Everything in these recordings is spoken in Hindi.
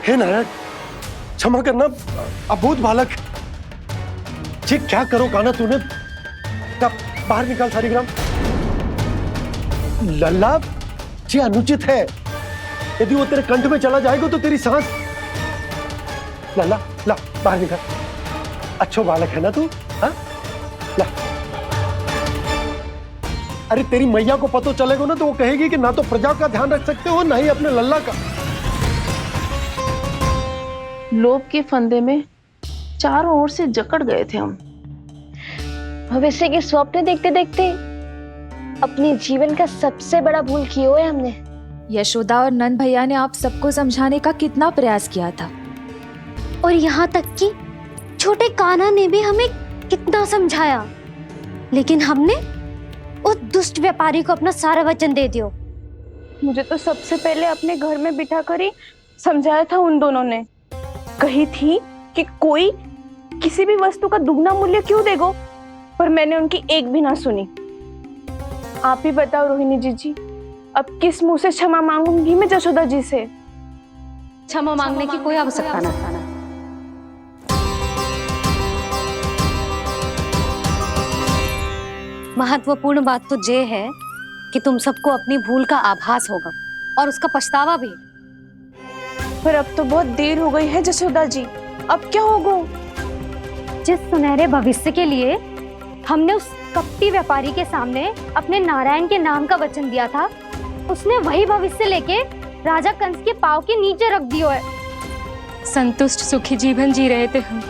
हे नारायण, क्षमा करना, अबोध बालक। ये क्या करो कान्हा तूने? बाहर निकाल सारीग्राम। लल्ला, ये अनुचित है। यदि वो तेरे कंठ में चला जाएगा तो तेरी सांस। लल्ला, ला बाहर निकाल। अच्छो बालक है ना तू? हाँ, ला। अरे तेरी मैया को पता चलेगा ना तो वो कहेगी कि ना तो प्रजा का ध्यान रख सकते हो ना ही अपने लल्ला का। लोभ के फंदे में चारों ओर से जकड़ गए थे हम। भविष्य के स्वप्न देखते देखते अपने जीवन का सबसे बड़ा भूल किया है हमने। यशोदा और नंद भैया ने आप सबको समझाने का कितना प्रयास किया था, और यहाँ तक कि छोटे कान्हा ने भी हमें कितना समझाया, लेकिन हमने उस दुष्ट व्यापारी को अपना सारा वचन दे दिया। मुझे तो सबसे पहले अपने घर में बिठा कर ही समझाया था उन दोनों ने। कही थी कि कोई किसी भी वस्तु का दुगना मूल्य क्यों देगा, पर मैंने उनकी एक भी ना सुनी। आप ही बताओ रोहिणी जी, अब किस मुंह से क्षमा मांगूंगी मैं जशोदा जी से? क्षमा मांगने की कोई आवश्यकता ना। महत्वपूर्ण बात तो ये है कि तुम सबको अपनी भूल का आभास होगा और उसका पछतावा भी। पर अब तो बहुत देर हो गई है जशोदा जी, अब क्या होगा? जिस सुनहरे भविष्य के लिए हमने उस कपटी व्यापारी के सामने अपने नारायण के नाम का वचन दिया था, उसने वही भविष्य लेके राजा कंस के पांव के नीचे रख दिया है। संतुष्ट सुखी जीवन जी रहे थे हम।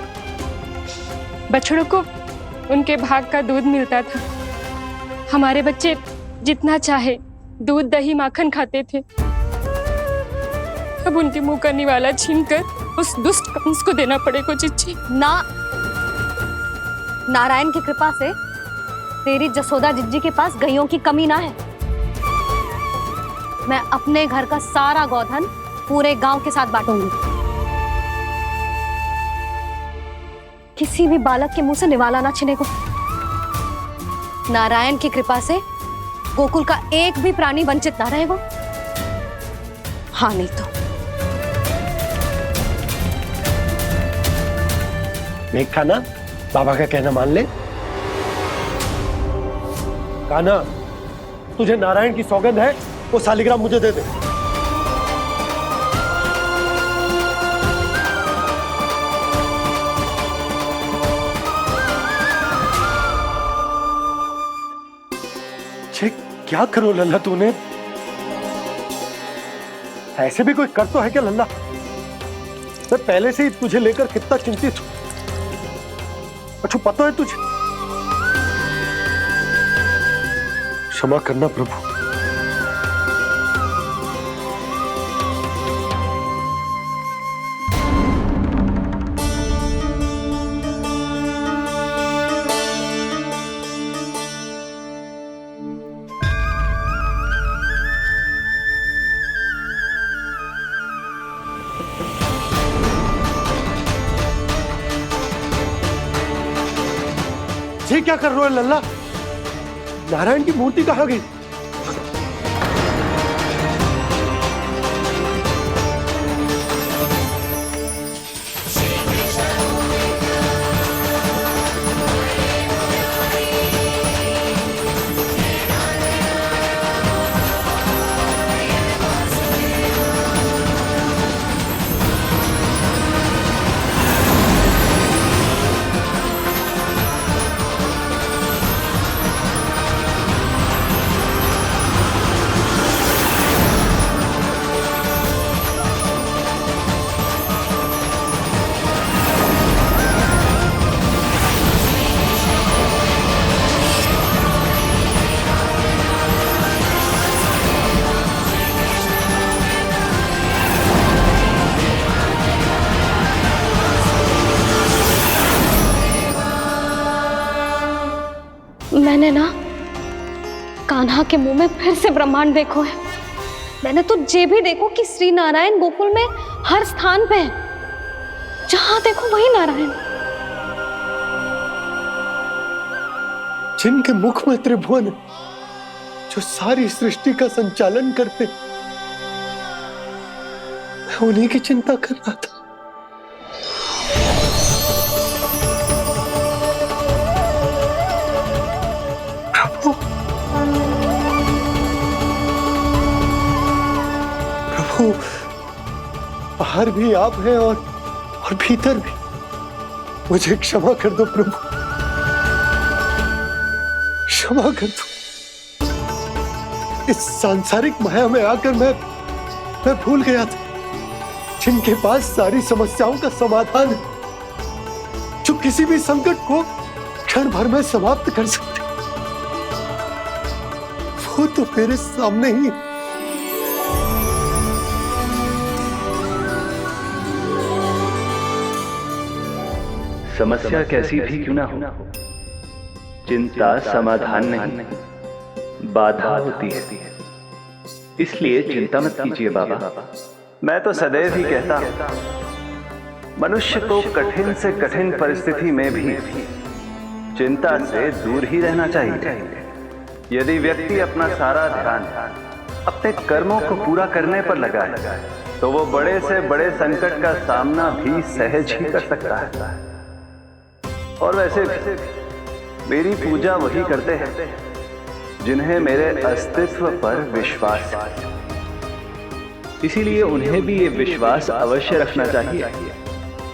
बछड़ों को उनके भाग का दूध मिलता था। हमारे बच्चे जितना चाहे दूध दही माखन खाते थे। अब उनके मुंह का निवाला छीनकर उस दुष्ट कंस को देना पड़ेगा चिच्ची। ना, नारायण की कृपा से तेरी जसोदा जिज्जी के पास गैयों की कमी ना है। मैं अपने घर का सारा गोधन पूरे गांव के साथ बांटूंगी। किसी भी बालक के मुंह से निवाला ना छिने को। नारायण की कृपा से गोकुल का एक भी प्राणी वंचित ना रहेगा। हाँ नहीं तो देख कान्हा, बाबा का कहना मान ले। कान्हा, तुझे नारायण की सौगंध है, वो सालिग्राम मुझे दे दे। छे, क्या करो लल्ला तूने? ऐसे भी कोई कर तो है क्या लल्ला? मैं पहले से ही तुझे लेकर कितना चिंतित हूं। अच्छा पता है तुझे? क्षमा करना प्रभु। ये क्या कर रहे हो लल्ला? नारायण की मूर्ति कहाँ गई? मैंने ना कान्हा के मुंह में फिर से ब्रह्मांड देखो है। मैंने तो ये भी देखो कि श्री नारायण गोकुल में हर स्थान पे है। जहां देखो वही नारायण। जिनके मुख में त्रिभुवन है, जो सारी सृष्टि का संचालन करते, मैं उन्हीं की चिंता कर रहा था। प्रभु, प्रभु, बाहर भी आप हैं और भीतर भी। मुझे क्षमा कर दो प्रभु, क्षमा कर दो। इस सांसारिक माया में आकर मैं भूल गया था जिनके पास सारी समस्याओं का समाधान है, जो किसी भी संकट को क्षण भर में समाप्त कर सकते, वो तो मेरे सामने ही। समस्या कैसी भी क्यों ना हो, चिंता समाधान नहीं, बाधा होती है। इसलिए चिंता मत कीजिए बाबा। मैं तो सदैव ही कहता हूं, मनुष्य को कठिन से कठिन परिस्थिति में भी चिंता से दूर ही रहना चाहिए। यदि व्यक्ति अपना सारा ध्यान अपने कर्मों को पूरा करने पर लगाए तो वो बड़े से बड़े संकट का सामना भी सहज ही कर सकता है। और वैसे भी मेरी पूजा वही करते हैं जिन्हें मेरे अस्तित्व पर विश्वास है। इसीलिए उन्हें भी ये विश्वास अवश्य रखना चाहिए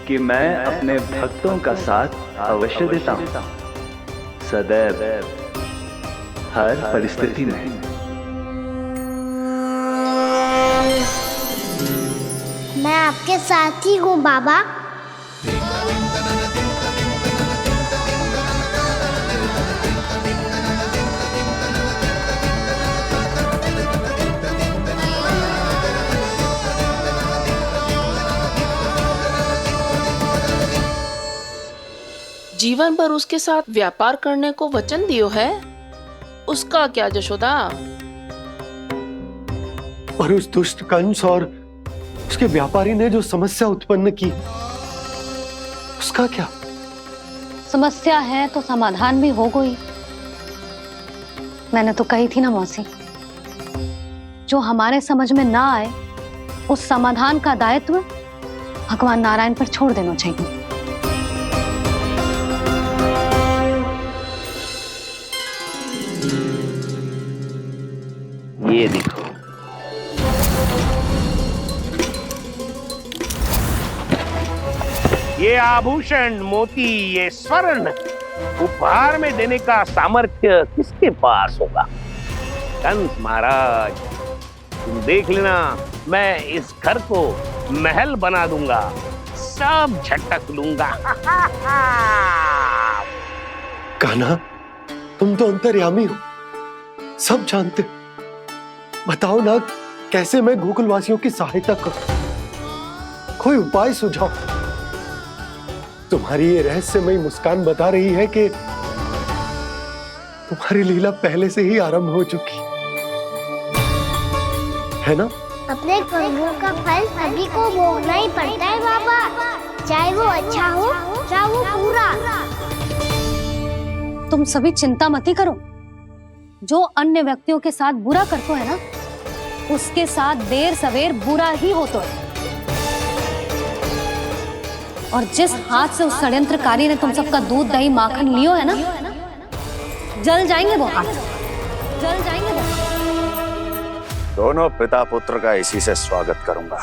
कि मैं अपने भक्तों का साथ अवश्य देता हूं, सदैव, हर परिस्थिति में। मैं आपके साथ ही हूँ बाबा। जीवन भर उसके साथ व्यापार करने को वचन दियो है, उसका क्या जशोदा? और उस दुष्ट कंस और उसके व्यापारी ने जो समस्या उत्पन्न की, उसका क्या? समस्या है तो समाधान भी हो गई। मैंने तो कही थी ना मौसी, जो हमारे समझ में ना आए उस समाधान का दायित्व भगवान नारायण पर छोड़ देना चाहिए। ये देखो, ये आभूषण, मोती, ये स्वर्ण उपहार में देने का सामर्थ्य किसके पास होगा? कंस महाराज, तुम देख लेना, मैं इस घर को महल बना दूंगा, सब झटक लूंगा। कान्हा, तुम तो अंतर्यामी हो, सब जानते हो। बताओ ना, कैसे मैं गोकुलवासियों की सहायता करूं? कोई उपाय सुझाओ। तुम्हारी ये रहस्यमयी मुस्कान बता रही है कि तुम्हारी लीला पहले से ही आरंभ हो चुकी है ना? अपने कर्मों का फल सभी को भोगना ही पड़ता है बाबा, चाहे वो अच्छा हो चाहे वो बुरा। तुम सभी चिंता मत ही करो। जो अन्य व्यक्तियों के साथ बुरा करते है ना, उसके साथ देर सवेर बुरा ही होता है। और जिस हाथ से उस षड्यंत्रकारी ने तुम सबका दूध दही माखन लियो है ना, जल जाएंगे वो हाथ, जल जाएंगे वो। दोनों पिता पुत्र का इसी से स्वागत करूंगा।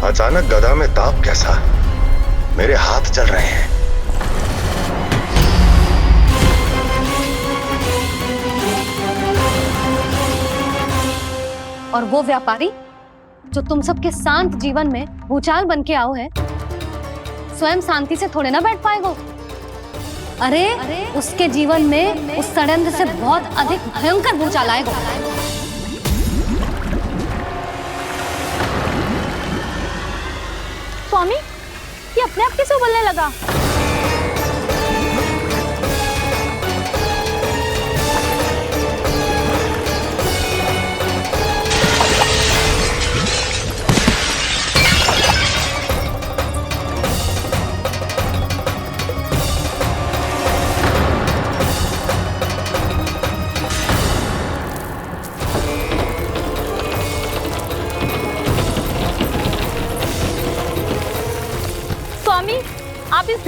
अचानक गदा में ताप कैसा? मेरे हाथ जल रहे हैं। और वो व्यापारी जो तुम सबके शांत जीवन में भूचाल बन के आओ है, स्वयं शांति से थोड़े ना बैठ पाएगा। अरे उसके जीवन में उस षड्यंत्र से बहुत अधिक भयंकर भूचाल आएगा। स्वामी, ये अपने आप कैसे उबलने लगा?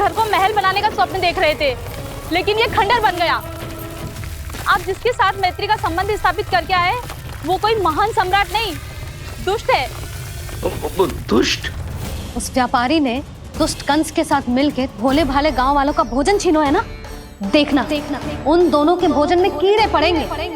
घर को महल बनाने का स्वप्न देख रहे थे, लेकिन ये खंडर बन गया। आप जिसके साथ मैत्री का संबंध स्थापित करके आए, वो कोई महान सम्राट नहीं, दुष्ट है। दुष्ट? उस व्यापारी ने दुष्ट कंस के साथ मिलकर भोले भाले गांव वालों का भोजन छीनो है ना। देखना उन दोनों के भोजन में कीड़े पड़ेंगे।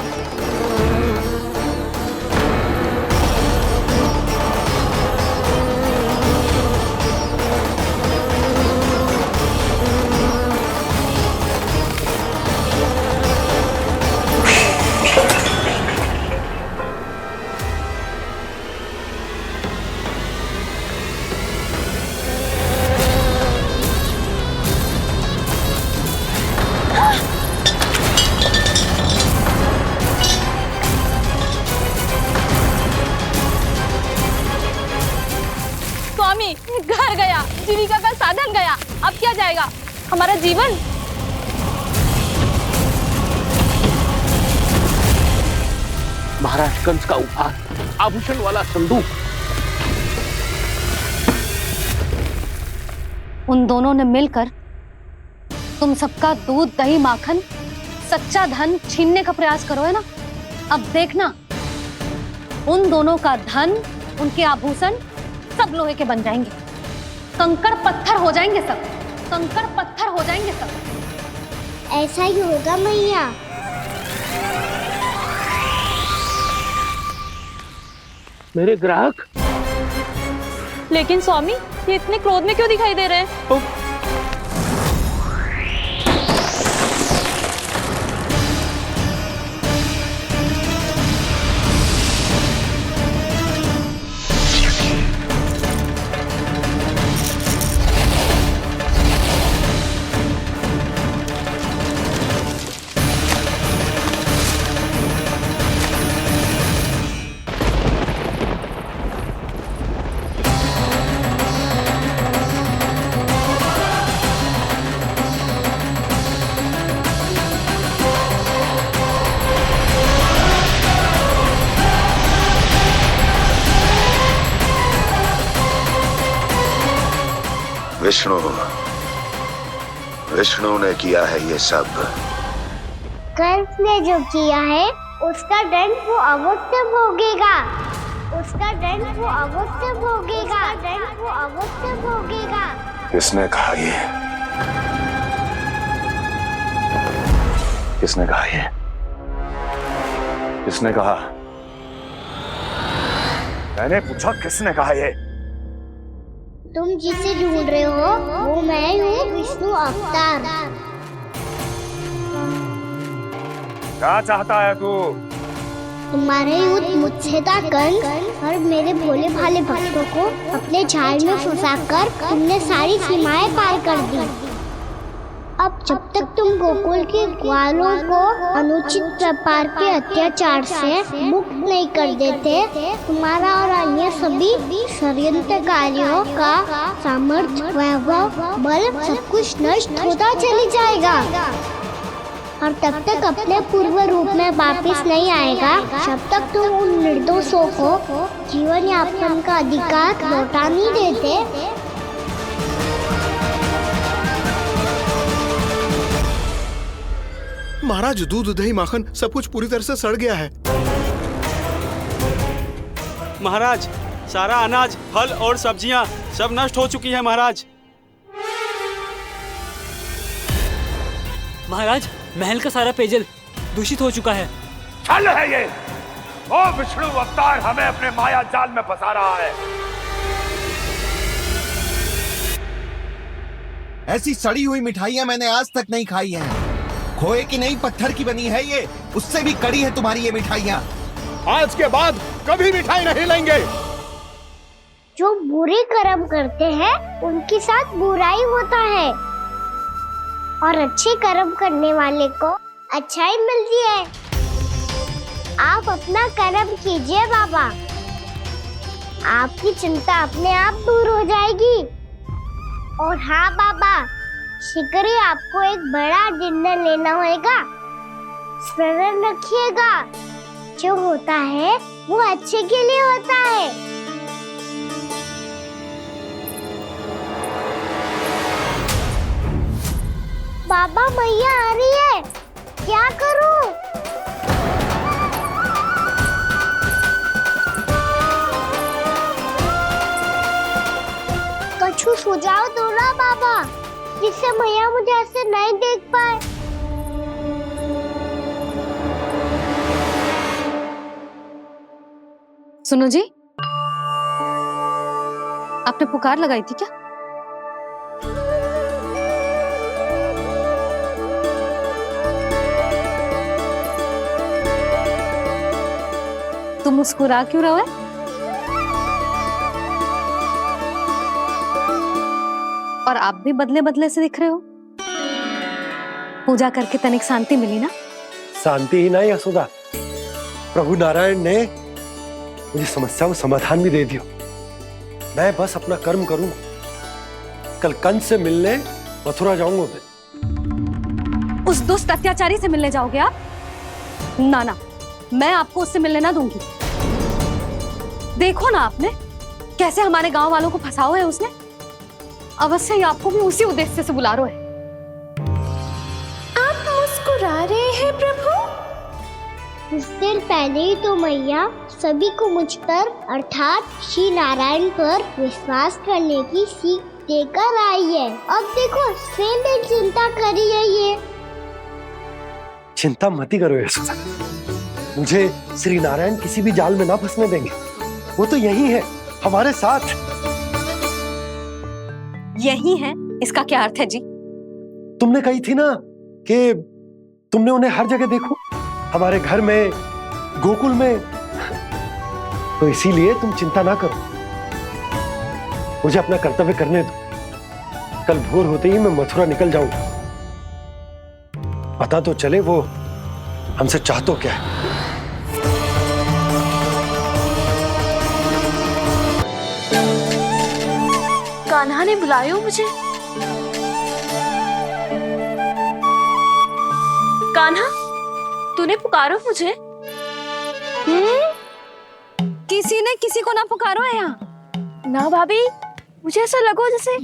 घर गया, जीविका का साधन गया, अब क्या जाएगा हमारा जीवन? महाराज कंस का उपहार, आभूषण वाला संदूक। उन दोनों ने मिलकर तुम सबका दूध दही माखन सच्चा धन छीनने का प्रयास करो है ना। अब देखना उन दोनों का धन, उनके आभूषण सब लोहे के बन जाएंगे, कंकड़ पत्थर हो जाएंगे सब, कंकड़ पत्थर हो जाएंगे सब। ऐसा ही होगा मैया। मेरे ग्राहक? लेकिन स्वामी, ये इतने क्रोध में क्यों दिखाई दे रहे हैं? विष्णु ने किया है ये सब। कंस ने जो किया है उसका दंड वो अवश्य भोगेगा, उसका दंड वो अवश्य भोगेगा, दंड वो अवश्य भोगेगा। किसने कहा ये? किसने कहा ये? किसने कहा? मैंने पूछा किसने कहा ये? तुम जिसे ढूंढ रहे हो वो मैं हूँ, विष्णु अवतार। क्या चाहता है तू? तुम्हारे युद्ध मुझसे था कंस, और मेरे भोले भाले भक्तों को अपने जाल में फंसाकर तुमने सारी सीमाएं पार कर दी। अब जब तक तुम गोकुल के ग्वालों को अनुचित व्यापार के अत्याचार से मुक्त नहीं कर देते, तुम्हारा और अन्य सभी षड्यंत्रकारियों का सामर्थ्य, वैभव, बल सब कुछ नष्ट होता चली जाएगा, और तब तक अपने पूर्व रूप में वापस नहीं आएगा जब तक तुम उन निर्दोषों को जीवन यापन का अधिकार लौटा नहीं देते। महाराज, दूध दही माखन सब कुछ पूरी तरह से सड़ गया है। महाराज, सारा अनाज, फल और सब्जियां सब नष्ट हो चुकी है महाराज। महाराज, महल का सारा पेयजल दूषित हो चुका है। छल है ये। ओ विष्णु अवतार हमें अपने माया जाल में फंसा रहा है। ऐसी सड़ी हुई मिठाइयां मैंने आज तक नहीं खाई हैं। खोए की नहीं, पत्थर की बनी है ये, उससे भी कड़ी है तुम्हारी ये मिठाइयां। आज के बाद कभी मिठाई नहीं लेंगे। जो बुरे कर्म करते हैं उनके साथ बुराई होता है, और अच्छे कर्म करने वाले को अच्छाई मिलती है। आप अपना कर्म कीजिए बाबा, आपकी चिंता अपने आप दूर हो जाएगी। और हाँ बाबा, शीघ्र ही आपको एक बड़ा डिनर लेना होगा। स्मरण रखिएगा, जो होता है वो अच्छे के लिए होता है। बाबा मैया आ रही है, क्या करूं? कुछ सुझाव दो ना बाबा, जिससे मैया मुझे ऐसे नहीं देख पाए। सुनो जी, आपने पुकार लगाई थी क्या? तुम मुस्कुरा क्यों रहे हो? और आप भी बदले बदले से दिख रहे हो। पूजा करके तनिक शांति मिली ना? शांति ही नहीं यशोदा, प्रभु नारायण ने मुझे समस्या को समाधान भी दे दिया। मैं बस अपना कर्म करूं। कल कंस से मिलने मथुरा जाऊंगा मैं। उस दुष्ट अत्याचारी से मिलने जाओगे आप? ना ना, मैं आपको उससे मिलने ना दूंगी। देखो ना आपने कैसे हमारे गांव वालों को फंसाओ है उसने। अवश्य ही आपको भी उसी उद्देश्य से बुला रहा है। आप मुस्कुरा रहे हैं प्रभु? कुछ देर पहले ही तो मैया सभी को मुझ पर अर्थात श्री नारायण पर विश्वास करने की सीख देकर आई है। अब देखो स्वयं भी चिंता करी है ये। चिंता मत करो यशोदा, मुझे श्री नारायण किसी भी जाल में ना फंसने देंगे। वो तो यही है हमारे साथ। यही है, इसका क्या अर्थ है जी? तुमने कही थी ना कि तुमने उन्हें हर जगह देखो, हमारे घर में, गोकुल में। तो इसीलिए तुम चिंता ना करो, मुझे अपना कर्तव्य करने दो। कल भोर होते ही मैं मथुरा निकल जाऊंगा। पता तो चले वो हमसे चाहतो क्या है। कान्हा ने बुलाया मुझे। कान्हा, तूने पुकारो मुझे? किसी ने किसी को ना पुकारो है यहाँ। ना भाभी, मुझे ऐसा लगो जैसे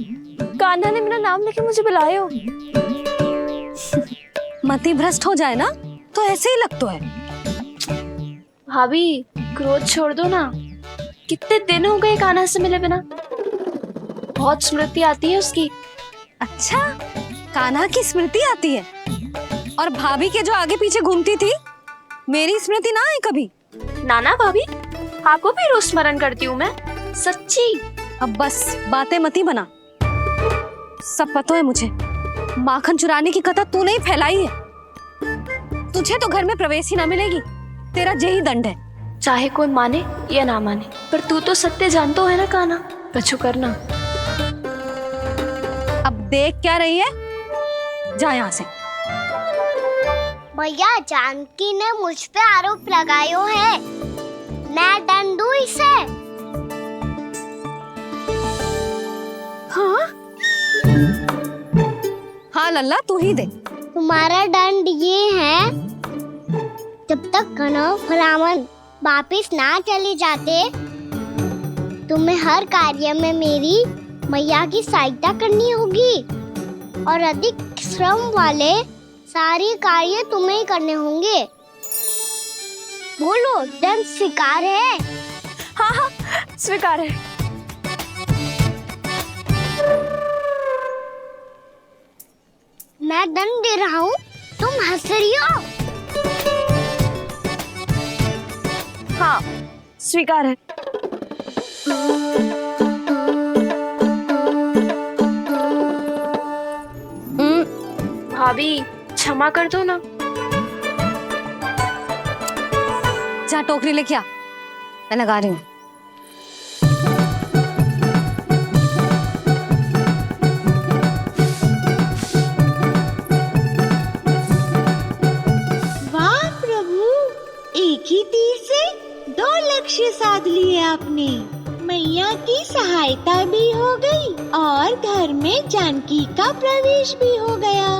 कान्हा ने मेरा नाम लेके मुझे बुलाया हो। मति भ्रष्ट हो जाए ना तो ऐसे ही लगता है। भाभी, क्रोध छोड़ दो ना। कितने दिन हो गए कान्हा से मिले बिना। बहुत स्मृति आती है उसकी। अच्छा, कान्हा की स्मृति आती है? और भाभी के जो आगे पीछे घूमती थी, मेरी स्मृति ना आई कभी? नाना भाभी, आपको भी रोज स्मरण करती हूँ मैं, सच्ची। अब बस बातें मत ही बना। सब पता है मुझे। माखन चुराने की कथा तूने ही फैलाई है। तुझे तो घर में प्रवेश ही ना मिलेगी। तेरा यही दंड है। चाहे कोई माने या ना माने, पर तू तो सत्य जानतो है ना कान्हा। कछु करना। अब देख क्या रही है? जा यहाँ से। भैया, जानकी ने मुझ पे आरोप लगायो है। मैं दंड दूं इसे? हाँ हाँ लल्ला, तू ही दे। तुम्हारा दंड ये है, जब तक कनव रावण वापिस ना चले जाते, तुम्हें हर कार्य में मेरी मैया की सहायता करनी होगी और अधिक श्रम वाले सारे कार्य तुम्हें ही करने होंगे। बोलो, दंड स्वीकार है? हाँ हाँ, स्वीकार है। मैं दंड दे रहा हूँ, तुम हंस रही हो? हाँ, स्वीकार है। भाभी, क्षमा कर दो ना। जा टोकरी लेके आ, मैं लगा रही हूँ। वाह प्रभु, एक ही तीर से 2 लक्ष्य साध लिए आपने। मैया की सहायता भी हो गई और घर में जानकी का प्रवेश भी हो गया।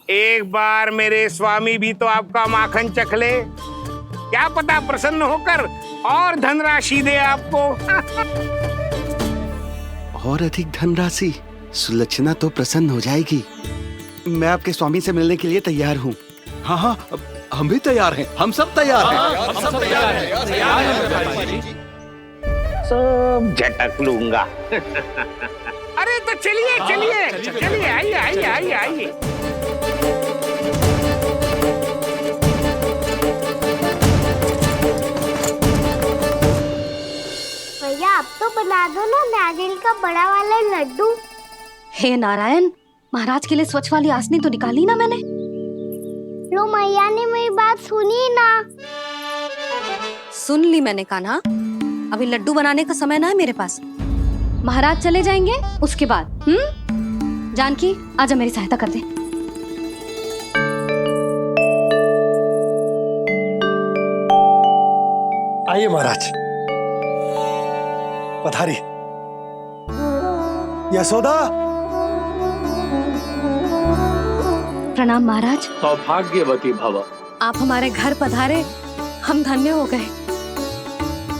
एक बार मेरे स्वामी भी तो आपका माखन चख ले, क्या पता प्रसन्न होकर और धनराशि दे आपको। और अधिक धनराशि, सुलक्षणा तो प्रसन्न हो जाएगी। मैं आपके स्वामी से मिलने के लिए तैयार हूँ। हाँ हाँ, हम भी तैयार हैं, हम सब तैयार हैं। हम सब तैयार हैं। सब झटक लूंगा। अरे तो चलिए चलिए चलिए, आइए आइए आइए आइए। भैया आप तो बना दो ना नारियल का बड़ा वाला लड्डू। हे नारायण, महाराज के लिए स्वच्छ वाली आसनी तो निकाली ना मैंने। लो मैया ने मेरी बात सुनी ना। सुन ली मैंने कान्हा, अभी लड्डू बनाने का समय ना है मेरे पास। महाराज चले जाएंगे उसके बाद। जानकी आजा मेरी सहायता कर दे। आइए महाराज, पधारी। यशोदा। प्रणाम महाराज। सौभाग्यवती भव। आप हमारे घर पधारे, हम धन्य हो गए।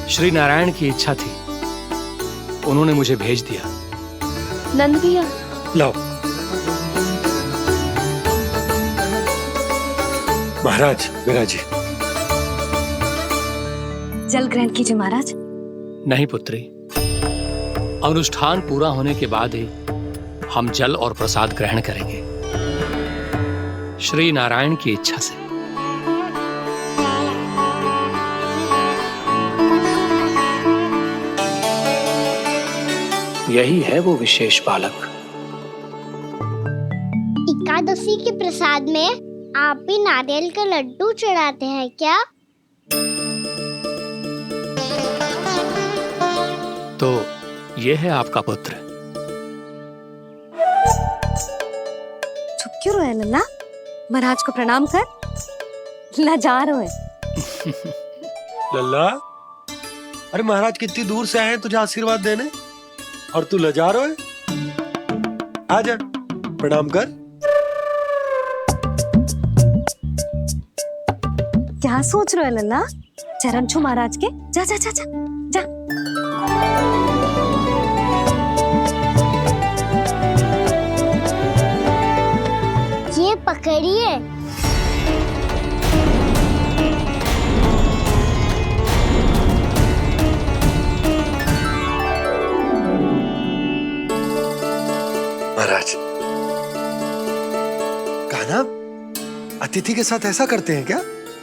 श्री नारायण की इच्छा थी, उन्होंने मुझे भेज दिया। नंद भैया लाओ। महाराज विराजी। जल ग्रहण कीजिए महाराज। नहीं पुत्री, अनुष्ठान पूरा होने के बाद ही हम जल और प्रसाद ग्रहण करेंगे, श्री नारायण की इच्छा से। यही है वो विशेष बालक। एकादशी के प्रसाद में आप भी नारियल का लड्डू चढ़ाते हैं क्या? तो ये है आपका पुत्र। चुप क्यों रहे लल्ला? महाराज को प्रणाम कर। लाजार हुए। लल्ला, अरे महाराज कितनी दूर से आए हैं तुझे आशीर्वाद देने, और तू लजा रहा है? आजा, प्रणाम कर। क्या सोच रहे हो लल्ला? चरण छू महाराज के। जा जा जा जा जा। ये पकड़िए। महाराज, कान्हा, अतिथि के साथ ऐसा करते हैं क्या?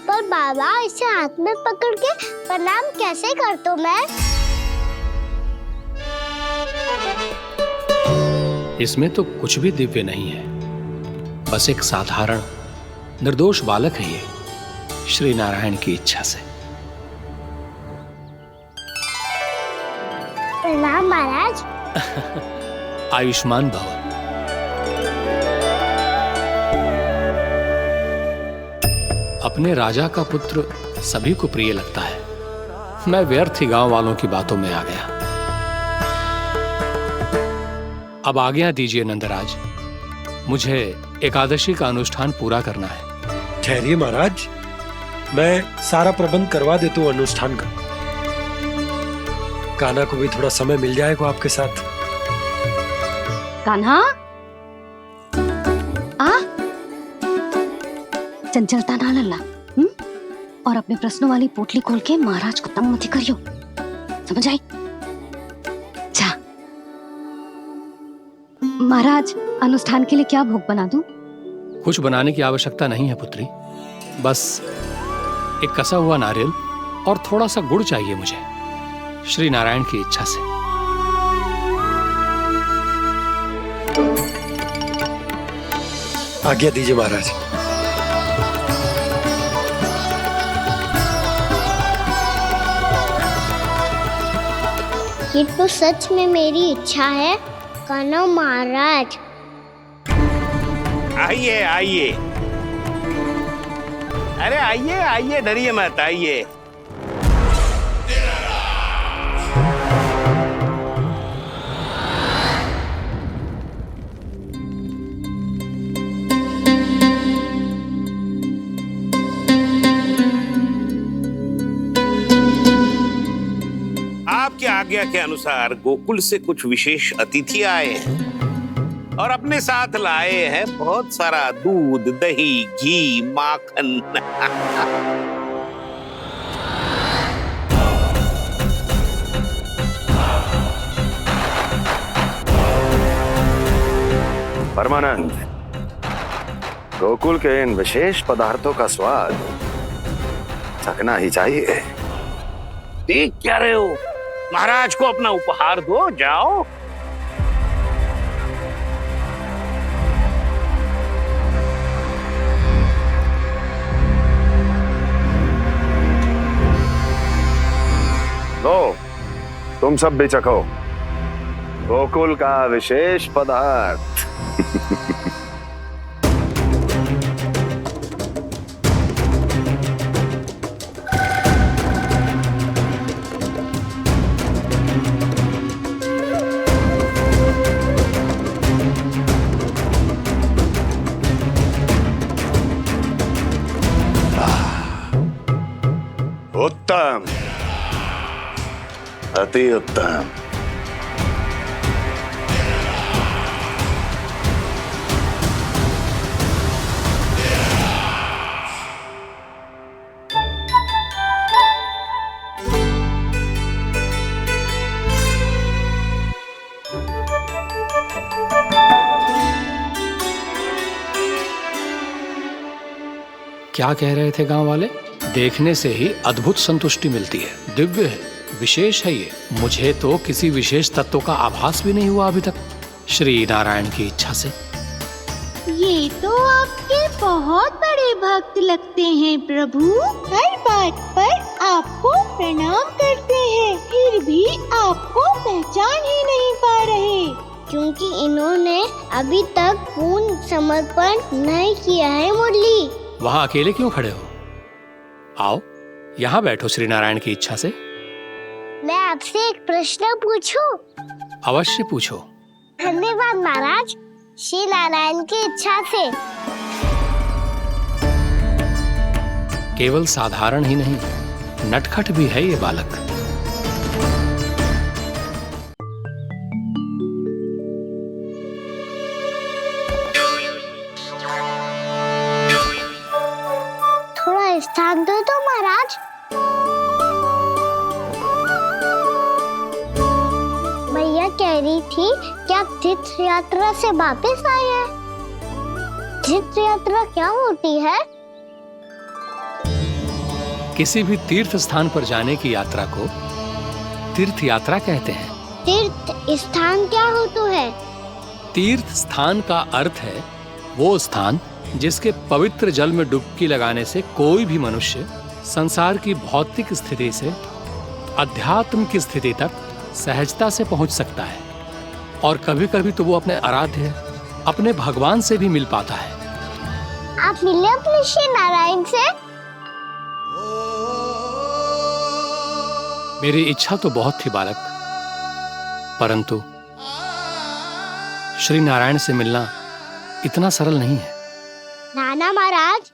पर बाबा, इसे हाथ में पकड़ के प्रणाम कैसे करता हूँ मैं? इसमें तो कुछ भी दिव्य नहीं है, बस एक साधारण निर्दोष बालक है ये, श्री नारायण की इच्छा से। प्रणाम महाराज। आयुष्मान भव। अपने राजा का पुत्र सभी को प्रिय लगता है। मैं व्यर्थ ही गांव वालों की बातों में आ गया। अब आज्ञा दीजिए नंदराज, मुझे एकादशी का अनुष्ठान पूरा करना है। ठहरिए महाराज, मैं सारा प्रबंध करवा देता हूँ अनुष्ठान का। कान्हा को भी थोड़ा समय मिल जाएगा आपके साथ। कान्हा, आ चंचलता ना लल्ला। और अपने प्रश्नों वाली पोटली खोल के महाराज को तंग मत करियो, समझ आई? जा। महाराज, अनुष्ठान के लिए क्या भोग बना दूं? कुछ बनाने की आवश्यकता नहीं है पुत्री, बस एक कसा हुआ नारियल और थोड़ा सा गुड़ चाहिए मुझे, श्री नारायण की इच्छा से। आज्ञा दीजिए महाराज। ये तो सच में मेरी इच्छा है कान्हा महाराज। आइए आइए, अरे आइए आइए, डरिए मत, आइए। आपके आज्ञा के अनुसार गोकुल से कुछ विशेष अतिथि आए हैं और अपने साथ लाए हैं बहुत सारा दूध, दही, घी, माखन। परमानंद, गोकुल के इन विशेष पदार्थों का स्वाद चखना ही चाहिए। देख क्या रहे हो? महाराज को अपना उपहार दो, जाओ। लो, तुम सब भी चखो गोकुल का विशेष पदार्थ। उत्तम, अति उत्तम। क्या कह रहे थे गांव वाले? देखने से ही अद्भुत संतुष्टि मिलती है, दिव्य है, विशेष है ये। मुझे तो किसी विशेष तत्व का आभास भी नहीं हुआ अभी तक, श्री नारायण की इच्छा से। ये तो आपके बहुत बड़े भक्त लगते हैं प्रभु। हर बात पर आपको प्रणाम करते हैं, फिर भी आपको पहचान ही नहीं पा रहे। क्योंकि इन्होंने अभी तक पूर्ण समर्पण नहीं किया है मुरली। वहाँ अकेले क्यों खड़े हो? आओ यहाँ बैठो श्री नारायण की इच्छा से। मैं आपसे एक प्रश्न पूछूं? अवश्य पूछो। धन्यवाद महाराज, श्री नारायण की इच्छा से। केवल साधारण ही नहीं, नटखट भी है ये बालक। थोड़ा स्थान दो तो महाराज। भैया कह रही थी कि आप तीर्थ यात्रा से वापस आए हैं। तीर्थ यात्रा क्या होती है? किसी भी तीर्थ स्थान पर जाने की यात्रा को तीर्थ यात्रा कहते हैं। तीर्थ स्थान क्या होता है? तीर्थ स्थान का अर्थ है वो स्थान जिसके पवित्र जल में डुबकी लगाने से कोई भी मनुष्य संसार की भौतिक स्थिति से अध्यात्म की स्थिति तक सहजता से पहुंच सकता है, और कभी कभी तो वो अपने आराध्य, अपने भगवान से भी मिल पाता है। आप मिले अपने श्री नारायण से? मेरी इच्छा तो बहुत थी बालक, परंतु श्री नारायण से मिलना इतना सरल नहीं है। नाना महाराज,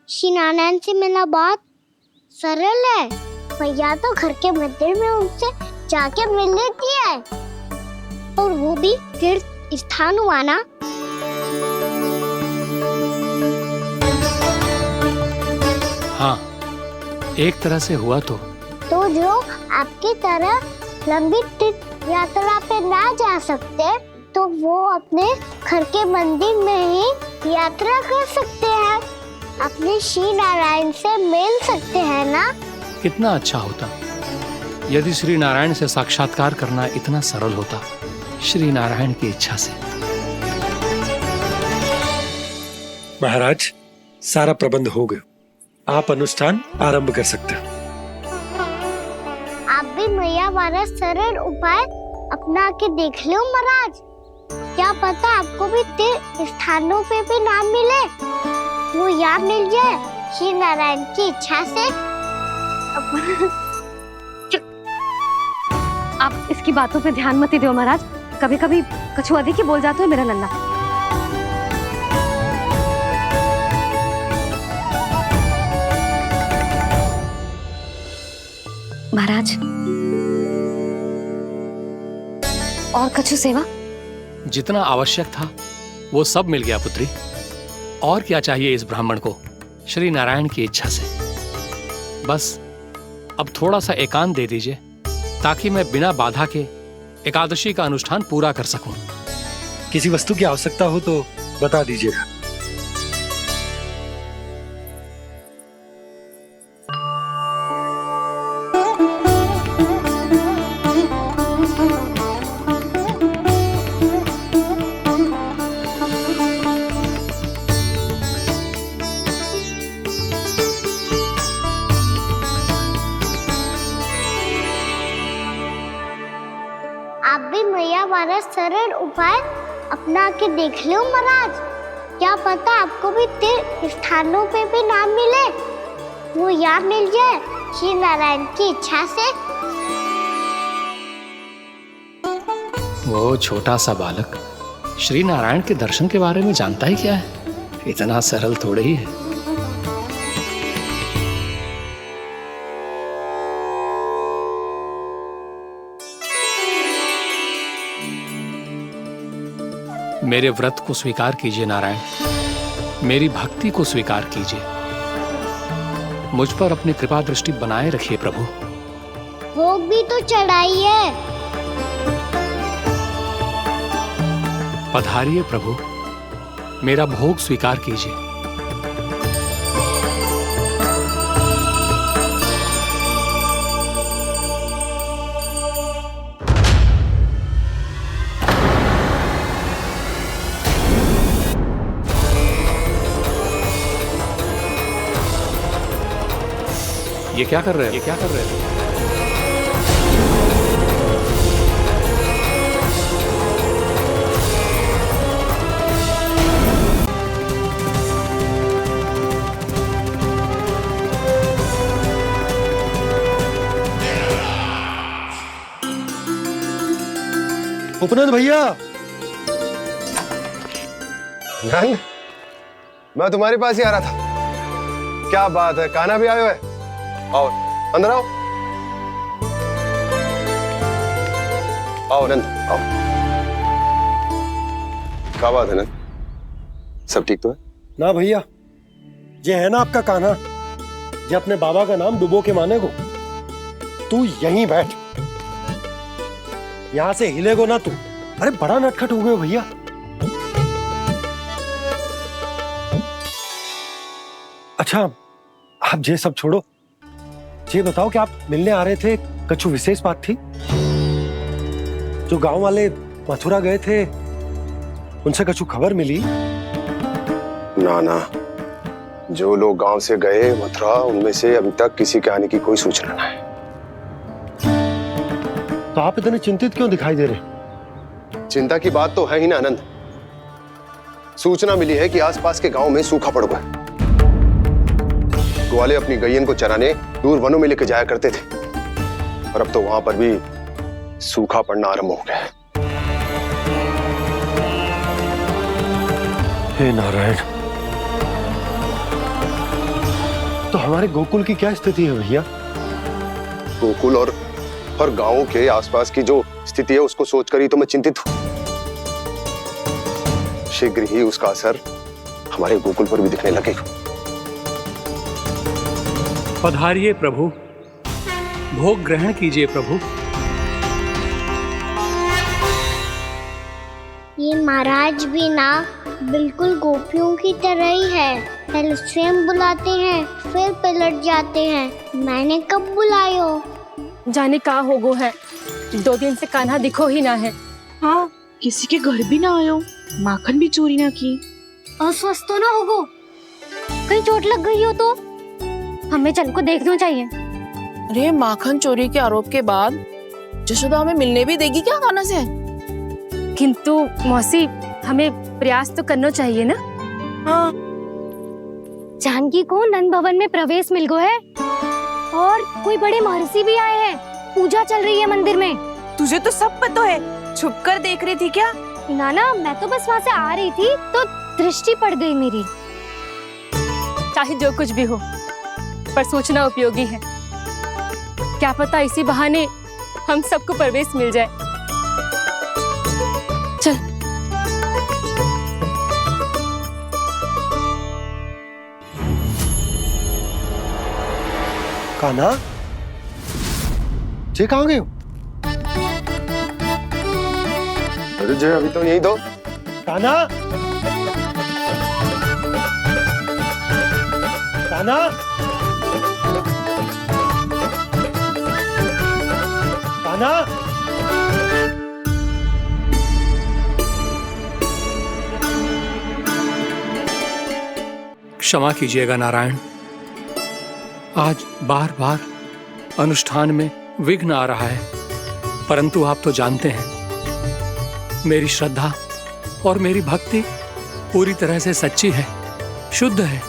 श्री नारायण से मिलना बहुत सरल है। भैया तो घर के मंदिर में उनसे जाके मिल लेती है, और वो भी तीर्थ स्थान हुआ ना। हाँ, एक तरह से हुआ तो जो आपकी तरह लंबी तीर्थ यात्रा पे ना जा सकते, तो वो अपने घर के मंदिर में ही यात्रा कर सकते हैं, अपने श्री नारायण से मिल सकते हैं ना। कितना अच्छा होता यदि श्री नारायण से साक्षात्कार करना इतना सरल होता, श्री नारायण की इच्छा से। महाराज, सारा प्रबंध हो गया, आप अनुष्ठान आरंभ कर सकते हैं। आप भी मैया वाला सरल उपाय अपना के देख लो महाराज। क्या पता आपको भी तीर्थ स्थानों पे भी नाम मिले, वो याद मिल जाए श्री नारायण की इच्छा से। आप इसकी बातों पे ध्यान मत दो महाराज, कभी कभी कछु अधिक ही बोल जाते हो मेरा लल्ला। महाराज, और कछु सेवा? जितना आवश्यक था वो सब मिल गया पुत्री। और क्या चाहिए इस ब्राह्मण को श्री नारायण की इच्छा से? बस अब थोड़ा सा एकांत दे दीजिए ताकि मैं बिना बाधा के एकादशी का अनुष्ठान पूरा कर सकूं। किसी वस्तु की आवश्यकता हो तो बता दीजिएगा। आप भी मैया वाला सरल उपाय अपना के देख लो महाराज। क्या पता आपको भी तीर्थ स्थानों पे भी नाम मिले, वो यहाँ मिल जाए श्री नारायण की इच्छा से। वो छोटा सा बालक श्री नारायण के दर्शन के बारे में जानता ही क्या है? इतना सरल थोड़े ही है। मेरे व्रत को स्वीकार कीजिए नारायण, मेरी भक्ति को स्वीकार कीजिए। मुझ पर अपनी कृपा दृष्टि बनाए रखिए प्रभु। भोग भी तो चढ़ाइए। पधारिए प्रभु, मेरा भोग स्वीकार कीजिए। ये क्या कर रहे हैं? ये क्या कर रहे हैं? उपनंद भैया। नंद, मैं तुम्हारे पास ही आ रहा था। क्या बात है, कान्हा भी आयो है? आओ अंदर आओ। आओ नंद आओ। क्या बात है नंद, सब ठीक तो है? ना भैया, ये है ना आपका कान्हा, ये अपने बाबा का नाम डुबो के माने को। तू यहीं बैठ, यहां से हिलेगो ना तू। अरे बड़ा नटखट हो गए भैया। अच्छा आप ये सब छोड़ो, ये बताओ कि आप मिलने आ रहे थे, कछु विशेष बात थी? जो गांव वाले मथुरा गए थे उनसे कछु खबर मिली? ना ना, जो लोग गांव से गए मथुरा उनमें से अभी तक किसी के आने की कोई सूचना नहीं। तो आप इतने चिंतित क्यों दिखाई दे रहे? चिंता की बात तो है ही ना आनंद। सूचना मिली है कि आसपास के गांव में सूखा पड़ गया। ग्वाले अपनी गैयन को चराने दूर वनों में लेकर जाया करते थे, और अब तो वहां पर भी सूखा पड़ना आरंभ हो गया है। हे नारायण, तो हमारे गोकुल की क्या स्थिति है भैया? गोकुल और गांवों के आसपास की जो स्थिति है उसको सोचकर ही तो मैं चिंतित हूं। शीघ्र ही उसका असर हमारे गोकुल पर भी दिखने लगेगा। पधारिए प्रभु, भोग ग्रहण कीजिए प्रभु। ये महाराज भी ना बिल्कुल गोपियों की तरह ही है। पहले स्वयं बुलाते हैं फिर पलट जाते हैं। मैंने कब बुलायो? जाने का होगो है, 2 दिन से कान्हा दिखो ही ना है। हाँ, किसी के घर भी ना आयो, माखन भी चोरी ना की। अस्वस्थ तो ना होगो, कहीं चोट लग गई हो तो हमें चल को देखना चाहिए। अरे माखन चोरी के आरोप के बाद जशोदा हमें मिलने भी देगी क्या कान्हा से? किंतु मौसी, हमें प्रयास तो करना चाहिए ना। हाँ। जानकी को नंद भवन में प्रवेश मिल गया है और कोई बड़े महर्षि भी आए हैं। पूजा चल रही है मंदिर में। तुझे तो सब पता है, छुप कर देख रही थी क्या? ना, मैं तो बस वहाँ से आ रही थी तो दृष्टि पड़ गई मेरी। चाहे जो कुछ भी हो, पर सूचना उपयोगी है। क्या पता इसी बहाने हम सबको प्रवेश मिल जाए। कान्हा, जे कहाँ गए हो? अरे जय अभी तो यही दो। कान्हा, कान्हा, कान्हा। क्षमा कीजिएगा नारायण, आज बार बार अनुष्ठान में विघ्न आ रहा है, परंतु आप तो जानते हैं मेरी श्रद्धा और मेरी भक्ति पूरी तरह से सच्ची है, शुद्ध है।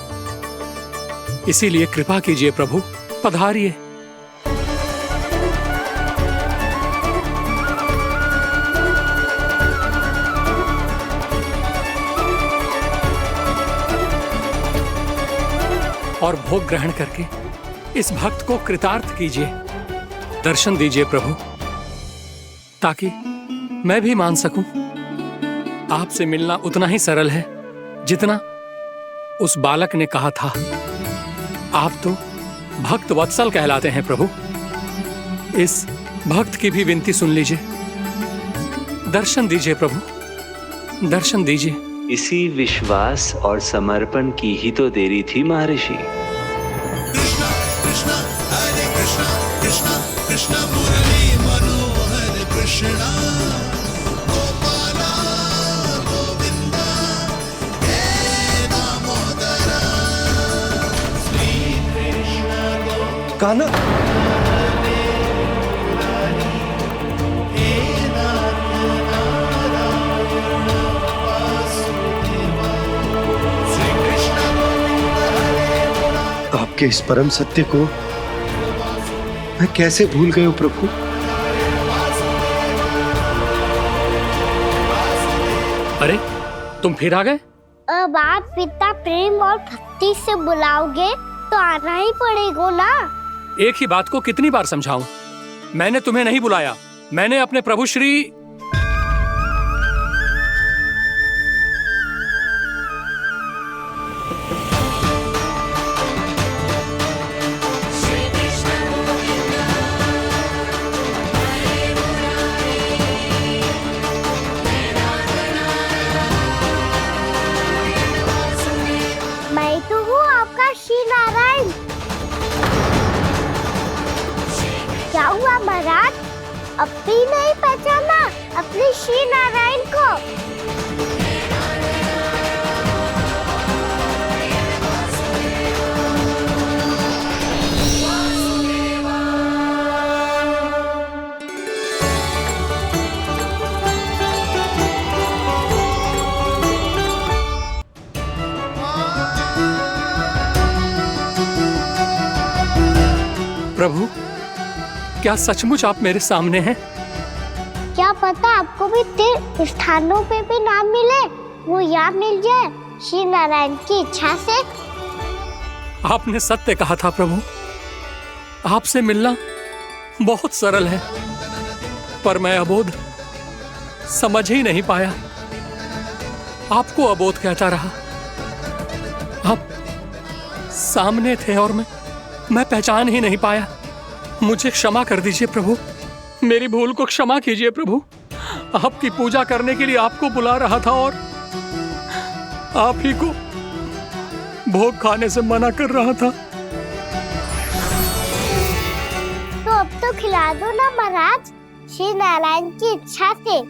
इसीलिए कृपा कीजिए प्रभु, पधारिए। और भोग ग्रहण करके इस भक्त को कृतार्थ कीजिए। दर्शन दीजिए प्रभु, ताकि मैं भी मान सकूं आपसे मिलना उतना ही सरल है जितना उस बालक ने कहा था। आप तो भक्त वत्सल कहलाते हैं प्रभु। इस भक्त की भी विनती सुन लीजिए। दर्शन दीजिए प्रभु, दर्शन दीजिए। इसी विश्वास और समर्पण की ही तो देरी थी महर्षि। कृष्णा कृष्णा हरे कृष्णा, कृष्णा कृष्णा मुरली मनोहर कृष्णा, गोपाला गोविंदा हे दामोदरा, श्री कृष्ण कान्हा, आपके इस परम सत्य को मैं कैसे भूल गया हूं प्रभु। अरे तुम फिर आ गए? अब आप इतना प्रेम और भक्ति से बुलाओगे तो आना ही पड़ेगा ना। एक ही बात को कितनी बार समझाऊं? मैंने तुम्हें नहीं बुलाया, मैंने अपने प्रभु श्री मैं तो हूँ आपका श्री नारायण। क्या हुआ महाराज, अब भी नहीं पहचाना अपने श्री नारायण को? प्रभु, क्या सचमुच आप मेरे सामने हैं? क्या पता आपको भी तीर्थ स्थानों पे भी नाम मिले, वो यहाँ मिल जाए श्री नारायण की इच्छा से। आपने सत्य कहा था प्रभु, आपसे मिलना बहुत सरल है, पर मैं अबोध समझ ही नहीं पाया। आपको अबोध कहता रहा। आप सामने थे और मैं पहचान ही नहीं पाया। मुझे क्षमा कर दीजिए प्रभु, मेरी भूल को क्षमा कीजिए प्रभु। आपकी पूजा करने के लिए आपको बुला रहा था और आप ही को भोग खाने से मना कर रहा था। तो अब तो खिला दो ना महाराज, श्री नारायण की इच्छा से।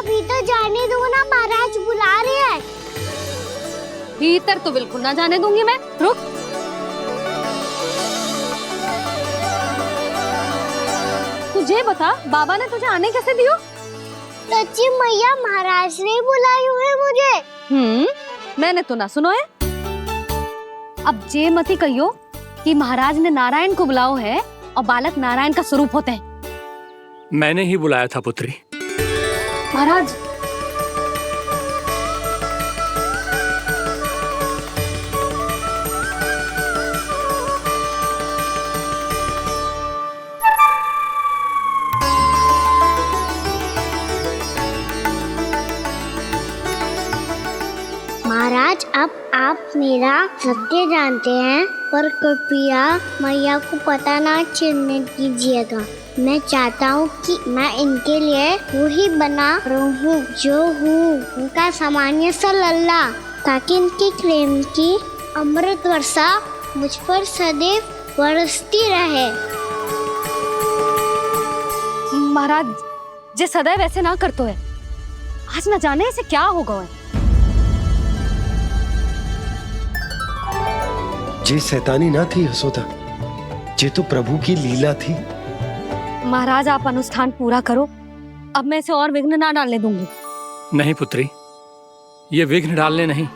भीतर जाने दो ना, महाराज बुला रहे हैं। भीतर तो बिल्कुल ना जाने दूंगी मैं, रुक। तुझे बता, बाबा ने तुझे आने कैसे दियो? सच्ची मैया, महाराज ने बुलाई हुई मुझे। मैंने तो ना सुनो है। अब जे मती कहियो कि महाराज ने नारायण को बुलाओ है और बालक नारायण का स्वरूप होते हैं। मैंने ही बुलाया था पुत्री। महाराज, महाराज अब आप मेरा सत्य जानते हैं, पर कृपया मैया को पता ना चलने दीजिएगा। मैं चाहता हूँ कि मैं इनके लिए वही बना रहूँ जो हूँ, उनका सामान्य सा लल्ला, ताकि इनके प्रेम की अमृत वर्षा मुझ पर सदैव बरसती रहे। महाराज जे सदैव ऐसे ना करतो है, आज न जाने इसे क्या होगा है। जे शैतानी ना थी यशोदा, जे तो प्रभु की लीला थी। महाराज आप अनुष्ठान पूरा करो, अब मैं इसे और विघ्न ना डालने दूंगी। नहीं पुत्री, ये विघ्न डालने नहीं,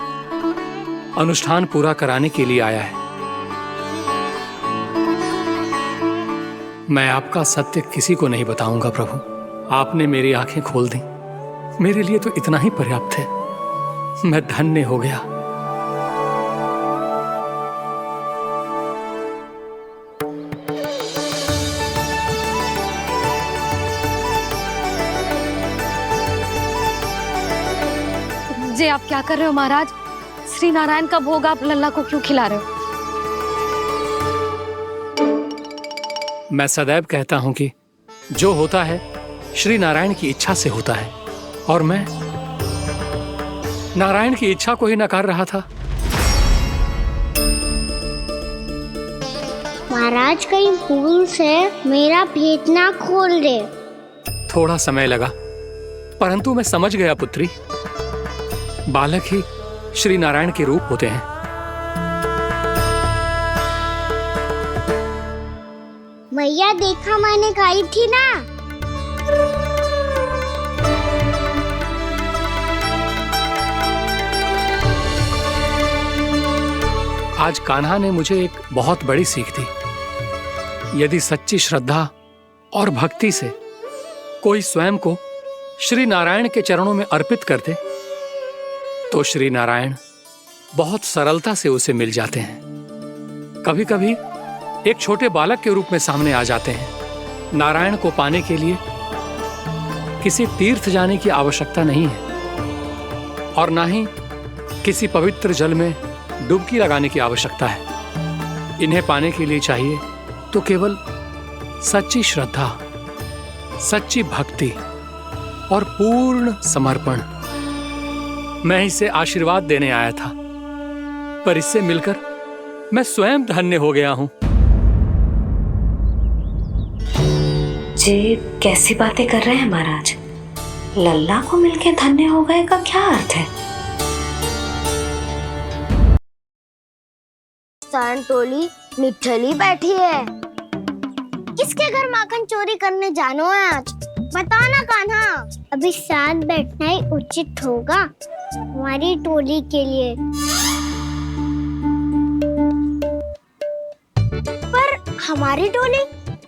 अनुष्ठान पूरा कराने के लिए आया है। मैं आपका सत्य किसी को नहीं बताऊंगा प्रभु। आपने मेरी आंखें खोल दी, मेरे लिए तो इतना ही पर्याप्त है। मैं धन्य हो गया। जे आप क्या कर रहे हो महाराज? श्री नारायण का भोग आप लल्ला को क्यों खिला रहे हो? मैं सदैव कहता हूं कि जो होता है श्री नारायण की इच्छा से होता है, और मैं नारायण की इच्छा को ही नकार रहा था। महाराज कहीं भूल से मेरा भेद ना खोल दे। थोड़ा समय लगा, परंतु मैं समझ गया पुत्री। बालक ही श्री नारायण के रूप होते हैं। मैया देखा मैंने खाई थी ना। आज कान्हा ने मुझे एक बहुत बड़ी सीख दी। यदि सच्ची श्रद्धा और भक्ति से कोई स्वयं को श्री नारायण के चरणों में अर्पित कर दे, तो श्री नारायण बहुत सरलता से उसे मिल जाते हैं। कभी कभी एक छोटे बालक के रूप में सामने आ जाते हैं। नारायण को पाने के लिए किसी तीर्थ जाने की आवश्यकता नहीं है, और ना ही किसी पवित्र जल में डुबकी लगाने की आवश्यकता है। इन्हें पाने के लिए चाहिए तो केवल सच्ची श्रद्धा, सच्ची भक्ति और पूर्ण समर्पण। मैं इसे आशीर्वाद देने आया था, पर इससे मिलकर मैं स्वयं धन्य हो गया हूं। जी कैसी बातें कर रहे हैं महाराज? लल्ला को मिलके धन्य हो गए का क्या अर्थ है? टोली निठली बैठी है। किसके घर माखन चोरी करने जानो है आज? बता ना कान्हा। अभी साथ बैठना ही उचित होगा हमारी टोली के लिए। पर हमारी टोली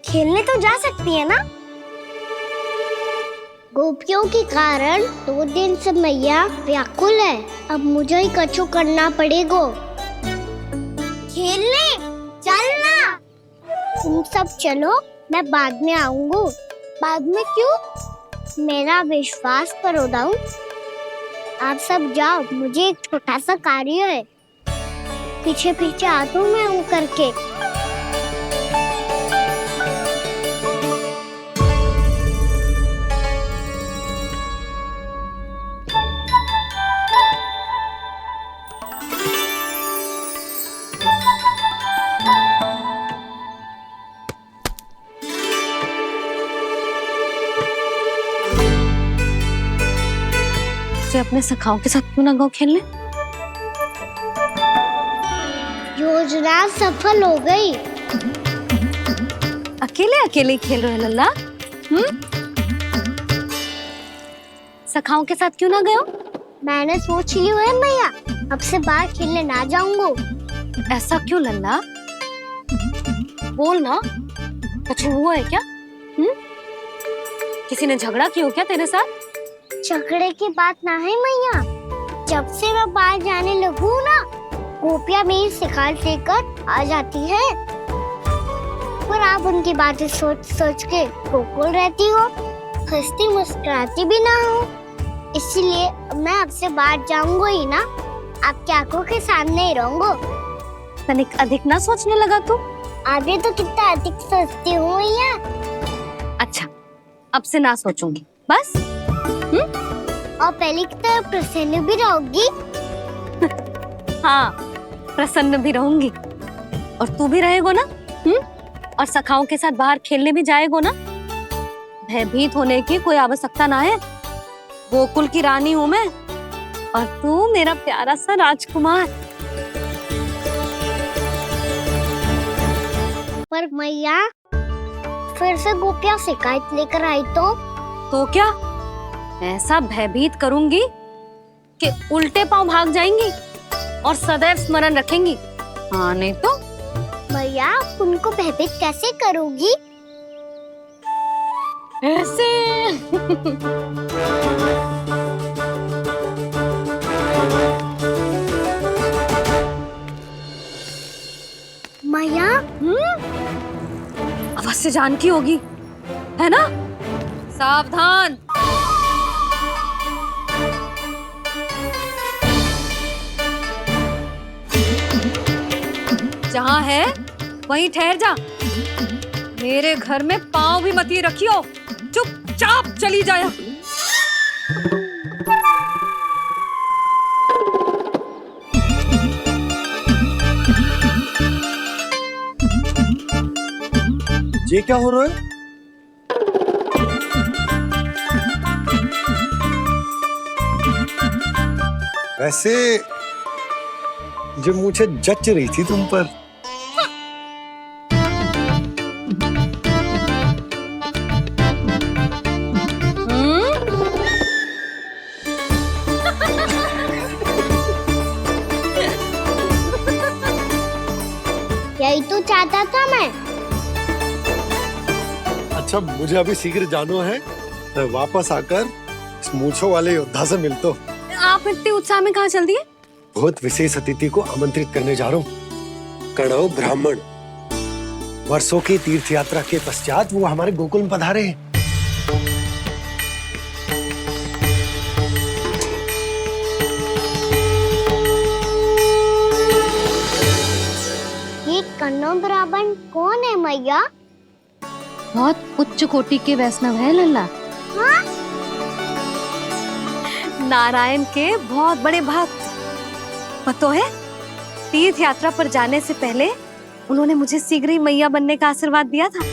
खेलने तो जा सकती है ना? गोपियों के कारण 2 दिन से मैया व्याकुल है। अब मुझे ही कछु करना पड़ेगा। खेलने चलना। तुम सब चलो, मैं बाद में आऊंगा। बाद में क्यों? मेरा विश्वास करो दाऊ। आप सब जाओ, मुझे एक छोटा सा कार्य है। पीछे पीछे आता हूँ मैं हूँ करके। अपने सखाओं के साथ क्यों ना गाँव खेलने? योजना सफल हो गई। अकेले अकेले खेल रहे लल्ला? सखाओं के साथ क्यों ना गए हो? मैंने सोच लिया है मैया, अब से बाहर खेलने ना जाऊंगा। ऐसा क्यों लल्ला? बोल ना, कुछ हुआ है क्या? किसी ने झगड़ा किया हो क्या तेरे साथ? झगड़े की बात ना है मैया। जब से मैं बाहर जाने लगू ना, गोपियां मेरी शिकार लेकर आ जाती है, पर आप उनकी बातें सोच सोच के गोकुल रहती हो, हंसती मुस्कुराती भी ना हो। इसलिए मैं अब से बाहर जाऊंगा ही ना। आपकी आंखों के सामने ही रहूंगा। तनिक अधिक ना सोचने लगा तू? आगे तो कितना अधिक सोचती हूँ मैया। अच्छा, अब से ना सोचूंगी बस। और पहले की तरह प्रसन्न भी रहोगी। हाँ, प्रसन्न भी रहूंगी। और तू भी रहेगो ना? और सखाओं के साथ बाहर खेलने भी जाएगो ना? भयभीत होने की कोई आवश्यकता ना है। गोकुल की रानी हूँ मैं और तू मेरा प्यारा सा राजकुमार। पर मैया फिर से गोपियाँ शिकायत लेकर आई तो क्या ऐसा भयभीत करूंगी कि उल्टे पांव भाग जाएंगी और सदैव स्मरण रखेंगी? हाँ नहीं तो? मैया उनको भयभीत कैसे करोगी? ऐसे। मैया अवश्य जानकी होगी, है ना? सावधान। जहाँ है वहीं ठहर जा। मेरे घर में पाँव भी मत ही रखियो, चुपचाप चली जाया। ये क्या हो रहा है? वैसे जो मुझे जच रही थी तुम पर। यही तो चाहता था मैं। अच्छा मुझे अभी शीघ्र जाना है, मैं वापस आकर इस मूंछों वाले योद्धा से मिलता हूँ। आप इतने उत्साह में कहाँ चल दिए? बहुत विशेष अतिथि को आमंत्रित करने जा रहा हूँ। कणव ब्राह्मण वर्षों की तीर्थ यात्रा के पश्चात वो हमारे गोकुल में पधारे हैं। ये कणव ब्राह्मण कौन है मैया? बहुत उच्च कोटि के वैष्णव है लल्ला। हाँ? नारायण के बहुत बड़े भक्त। पता है, तीर्थ यात्रा पर जाने से पहले उन्होंने मुझे शीघ्र ही मैया बनने का आशीर्वाद दिया था।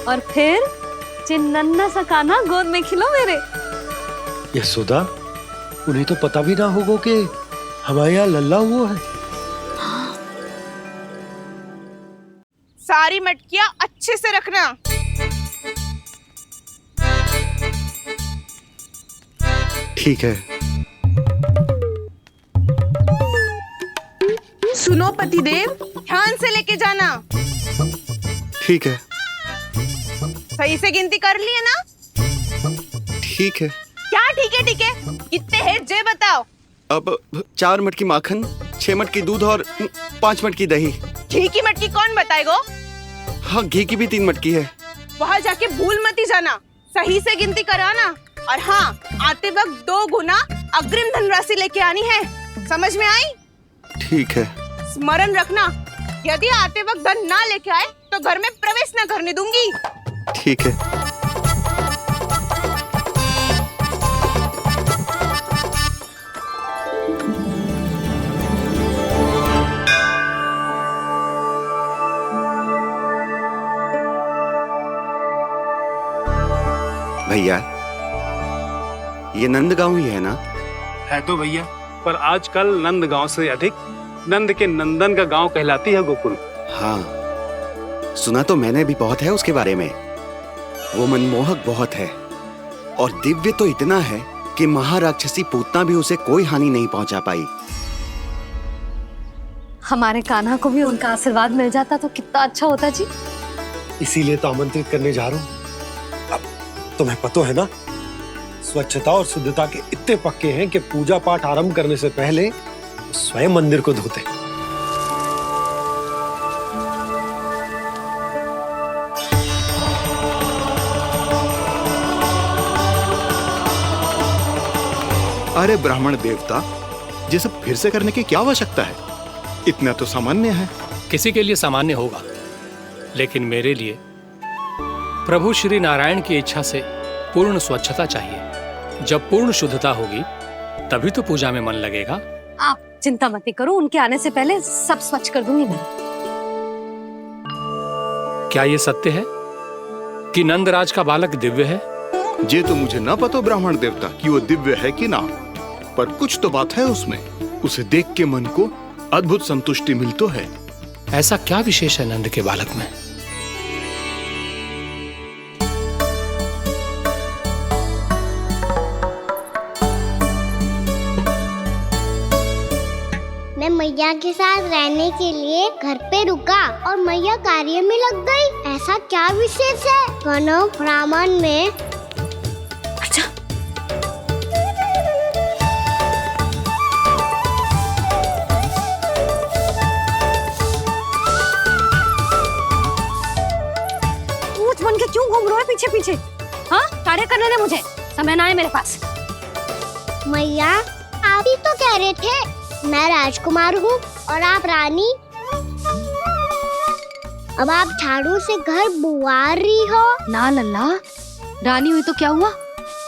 और फिर चिन्नन्ना सा कान्हा गोद में खिलो मेरे। यशोदा, उन्हें तो पता भी ना होगा कि हमारे यहाँ लल्ला हुआ है। सारी मटकियां अच्छे से रखना। ठीक है। सुनो पतिदेव, ध्यान से लेके जाना। ठीक है। सही से गिनती कर लिए ना? ठीक है। क्या ठीक है? ठीक है कितने हैं जे बताओ। अब 4 मटकी माखन, 6 मटकी दूध और 5 मटकी दही। घी की मटकी कौन बताएगा? हाँ, घी की भी 3 मटकी है। वहाँ जाके भूल मत ही जाना, सही से गिनती कराना। और हाँ, आते वक्त 2 गुना अग्रिम धनराशि लेके आनी है। समझ में आई? ठीक है। स्मरण रखना, यदि आते वक्त धन ना लेके आए तो घर में प्रवेश न करने दूंगी। ठीक है। भैया, ये नंदगांव ही है ना? है तो भैया, पर आजकल नंदगांव से अधिक नंद के नंदन का गांव कहलाती है गोकुल। हाँ, सुना तो मैंने भी बहुत है उसके बारे में। वो मनमोहक बहुत है और दिव्य तो इतना है कि महाराक्षसी पूतना भी उसे कोई हानि नहीं पहुंचा पाई। हमारे कान्हा को भी उनका आशीर्वाद मिल जाता तो कितना अच्छा होता जी। इसीलिए तो आमंत्रित करने जा रहा हूँ। अब तुम्हें पता है ना, स्वच्छता और शुद्धता के इतने पक्के हैं कि पूजा पाठ आरंभ करने से पहले स्वयं मंदिर को धोते। अरे ब्राह्मण देवता, ये सब फिर से करने की क्या आवश्यकता है? इतना तो सामान्य है। किसी के लिए सामान्य होगा, लेकिन मेरे लिए प्रभु श्री नारायण की इच्छा से पूर्ण स्वच्छता चाहिए। जब पूर्ण शुद्धता होगी तभी तो पूजा में मन लगेगा। आप चिंता मत करो, उनके आने से पहले सब स्वच्छ कर दूंगी मैं। क्या ये सत्य है कि नंदराज का बालक दिव्य है? ये तो मुझे ना पता ब्राह्मण देवता कि वो दिव्य है कि ना, पर कुछ तो बात है उसमें। उसे देख के मन को अद्भुत संतुष्टि मिल तो है। ऐसा क्या विशेष है नंद के बालक में? मैं मैया के साथ रहने के लिए घर पे रुका और मैया कार्य में लग गई। ऐसा क्या विशेष है वनो ब्राह्मण में? अच्छा, पूछ बन के क्यों घूम रहे हो पीछे पीछे? हाँ, कार्य करने दे मुझे, समय ना है मेरे पास। मैया आप ही तो कह रहे थे मैं राजकुमार हूँ और आप रानी। अब आप झाड़ू से घर बुआर रही हो। ना लल्ला, रानी हुई तो क्या हुआ,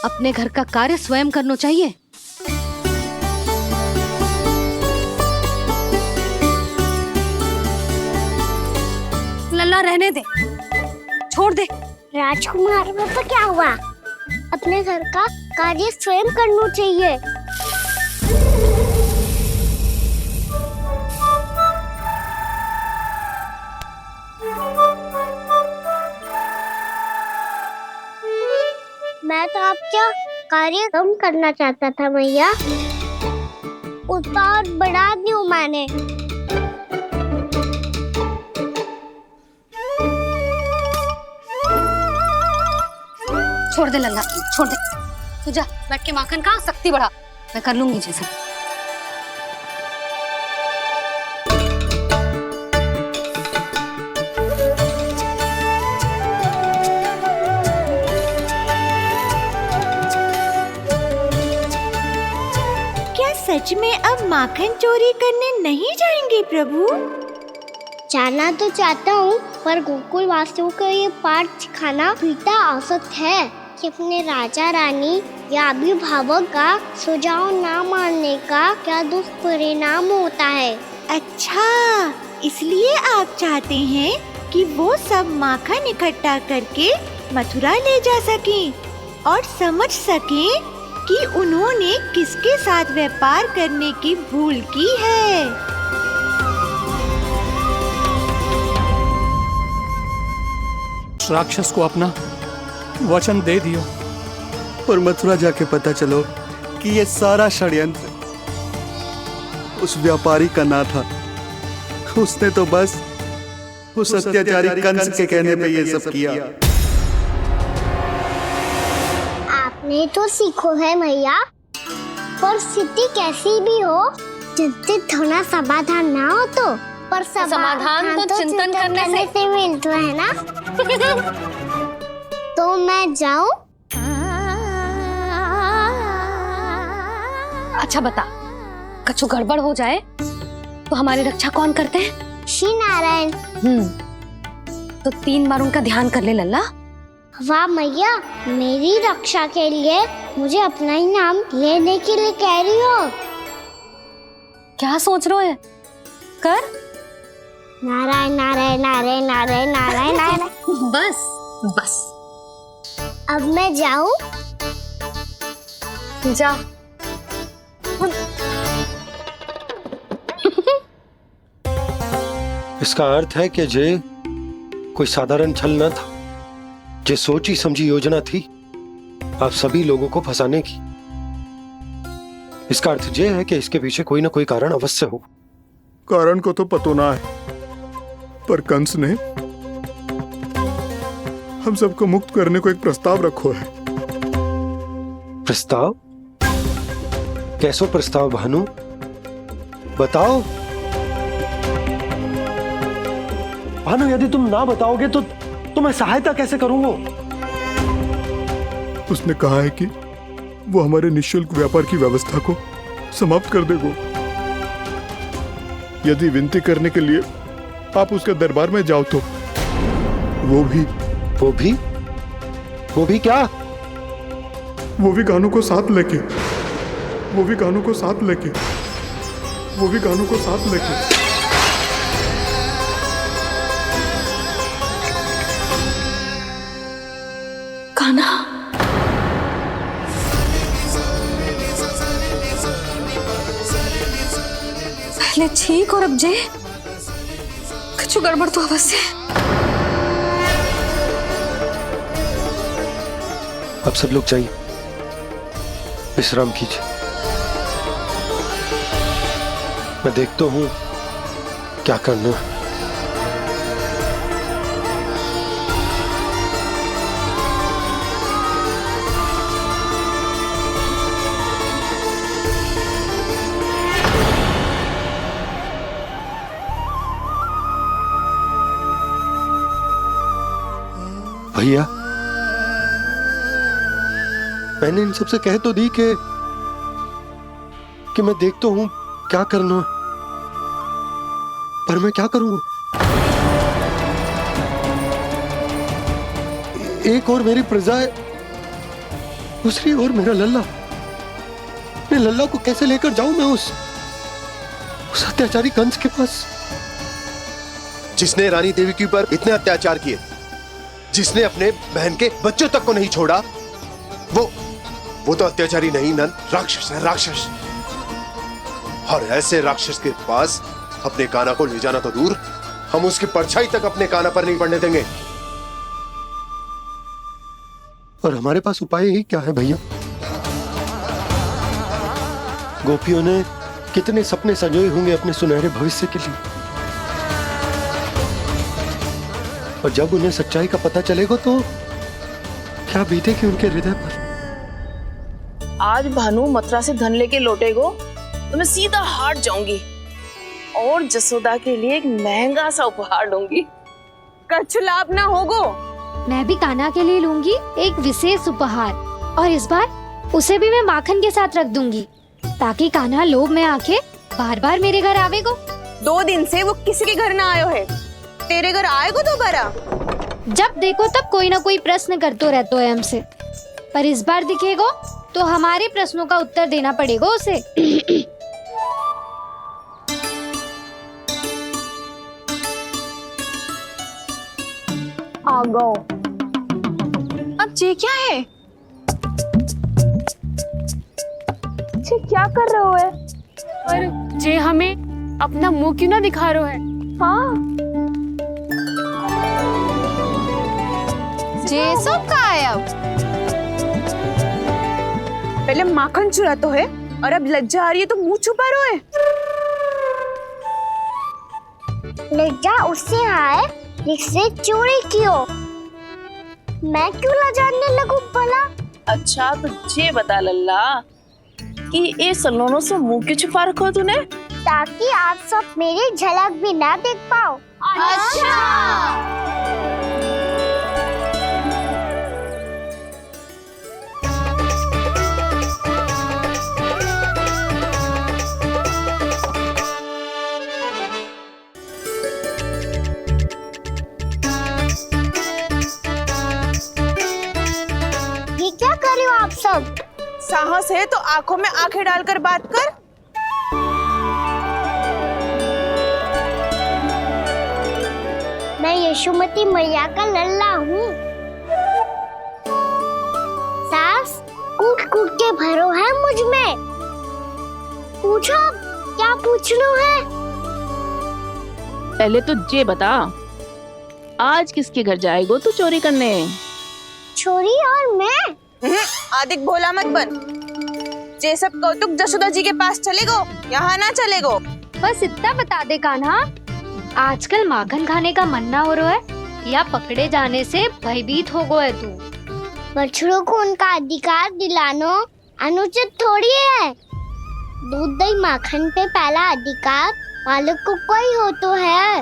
अपने घर का कार्य स्वयं करना चाहिए। लल्ला रहने दे, छोड़ दे। राजकुमार में तो क्या हुआ, अपने घर का कार्य स्वयं करना चाहिए। मैं तो आपका कार्य कम करना चाहता था मैया, उसका और बढ़ा दूं मैंने। छोड़ दे लल्ला, छोड़ दे। तू जा बैठ के माखन खा, शक्ति बढ़ा, मैं कर लूंगी जैसा। सच में अब माखन चोरी करने नहीं जाएंगे प्रभु? जाना तो चाहता हूँ, पर गोकुल वासियों को ये पाठ सिखाना पिता औसत है कि अपने राजा रानी या अभिभावक का सुझाव ना मानने का क्या दुष्परिणाम होता है। अच्छा, इसलिए आप चाहते हैं कि वो सब माखन इकट्ठा करके मथुरा ले जा सकें और समझ सकें कि उन्होंने किसके साथ व्यापार करने की भूल की है। राक्षस को अपना वचन दे दियो, पर मथुरा जाके पता चलो कि ये सारा षड्यंत्र उस व्यापारी का ना था। उसने तो बस उस अत्याचारी कंस के कहने पे ये सब किया। आपने तो सीखो है मैया, पर स्थिति कैसी भी हो, चिंतित होना समाधान ना हो तो, पर समाधान तो चिंतन करने से मिलता है ना। तो मैं जाऊं? अच्छा बता, कछु गड़बड़ हो जाए तो हमारी रक्षा कौन करते हैं? श्री नारायण। तो 3 बार उनका ध्यान कर ले लल्ला। वाह मैया, मेरी रक्षा के लिए मुझे अपना ही नाम लेने के लिए कह रही हो? क्या सोच रहे हो? कर नारायण नारायण नारायण नारायण नारायण नारायण। बस बस, अब मैं जाऊं? जा। इसका अर्थ है कि जे कोई साधारण छल न था, जे सोची समझी योजना थी आप सभी लोगों को फंसाने की। इसका अर्थ ये है कि इसके पीछे कोई ना कोई कारण अवश्य हो। कारण को तो पतो ना है, पर कंस ने हम सबको मुक्त करने को एक प्रस्ताव रखो है। प्रस्ताव? कैसो प्रस्ताव भानु, बताओ। भानु, यदि तुम ना बताओगे तो मैं सहायता कैसे करूंगा? उसने कहा है कि वो हमारे निःशुल्क व्यापार की व्यवस्था को समाप्त कर देगो। यदि विनती करने के लिए आप उसके दरबार में जाओ तो वो भी क्या? वो भी कानों को साथ लेके कान्हा, पहले ठीक और अब जे कुछ गड़बड़ तो अवश्य। अब सब लोग जाइए, विश्राम कीजिए। मैं देखता हूं क्या करना है। भैया, मैंने इन सबसे कह तो दी कि मैं देखता हूं क्या करना है, पर मैं क्या करूंगा? एक और मेरी प्रजा है, दूसरी ओर मेरा लल्ला। मैं लल्ला को कैसे लेकर जाऊं मैं उस अत्याचारी कंस के पास, जिसने रानी देवी के ऊपर इतने अत्याचार किए, जिसने अपने बहन के बच्चों तक को नहीं छोड़ा, वो तो अत्याचारी नहीं नन, राक्षस है, राक्षस। और ऐसे राक्षस के पास अपने कान्हा को ले जाना तो दूर, हम उसकी परछाई तक अपने कान्हा पर नहीं पड़ने देंगे। और हमारे पास उपाय ही क्या है भैया? गोपियों ने कितने सपने संजोए होंगे अपने सुनहरे भविष्य के लिए, और जब उन्हें सच्चाई का पता चलेगा तो क्या बीतेगी उनके हृदय पर? आज भानु मथुरा से धन लेके लौटेगो तो मैं सीधा हाट जाऊंगी और जसोदा के लिए एक महंगा सा उपहार दूंगी। कछु लाभ ना होगो। मैं भी कान्हा के लिए लूंगी एक विशेष उपहार, और इस बार उसे भी मैं माखन के साथ रख दूंगी, ताकि कान्हा लोभ में आके बार बार मेरे घर आवेगो। 2 दिन से वो किसी के घर ना आयो है, तेरे घर आएगो दोबारा? जब देखो तब कोई ना कोई प्रश्न करते रहते है हमसे, पर इस बार दिखेगो तो हमारे प्रश्नों का उत्तर देना पड़ेगा उसे। आ गो। अब जे क्या है? जे क्या कर रहे हो है? पर जे हमें अपना मुंह क्यों ना दिखा रहे है? हाँ, जे सब का है अब? पहले माखन चुराते है और अब लज्जा आ रही है तो मुंह छुपा रहे है। लज्जा उससे आए जिससे चोरी कियो। मैं क्यों लजाने लगूं भला? अच्छा तो ये बता लल्ला कि ये सलोनों से मुंह क्यों छुपा रखो तूने? ताकि आप सब मेरी झलक भी ना देख पाओ। अच्छा। ये क्या कर रहे हो आप सब? साहस है तो आंखों में आंखें डालकर बात कर। मैं यशोमती मैया का लल्ला हूँ। सास कूट कूट के भरो है मुझ में। पूछो क्या पूछना है? पहले तो ये बता, आज किसके घर जाएगो तू चोरी करने? छोरी और मैं? आदिक भोला मत बन। जे सब कौतुक जशोदा जी के पास चलेगो, यहाँ ना चलेगो। बस इतना बता दे कान्हा, आजकल माखन खाने का मन ना हो रहा है या पकड़े जाने से भयभीत हो गए तू? बछड़ों को उनका अधिकार दिलाना अनुचित थोड़ी है। दूध दही माखन पे पहला अधिकार मालिक को कोई हो तो है।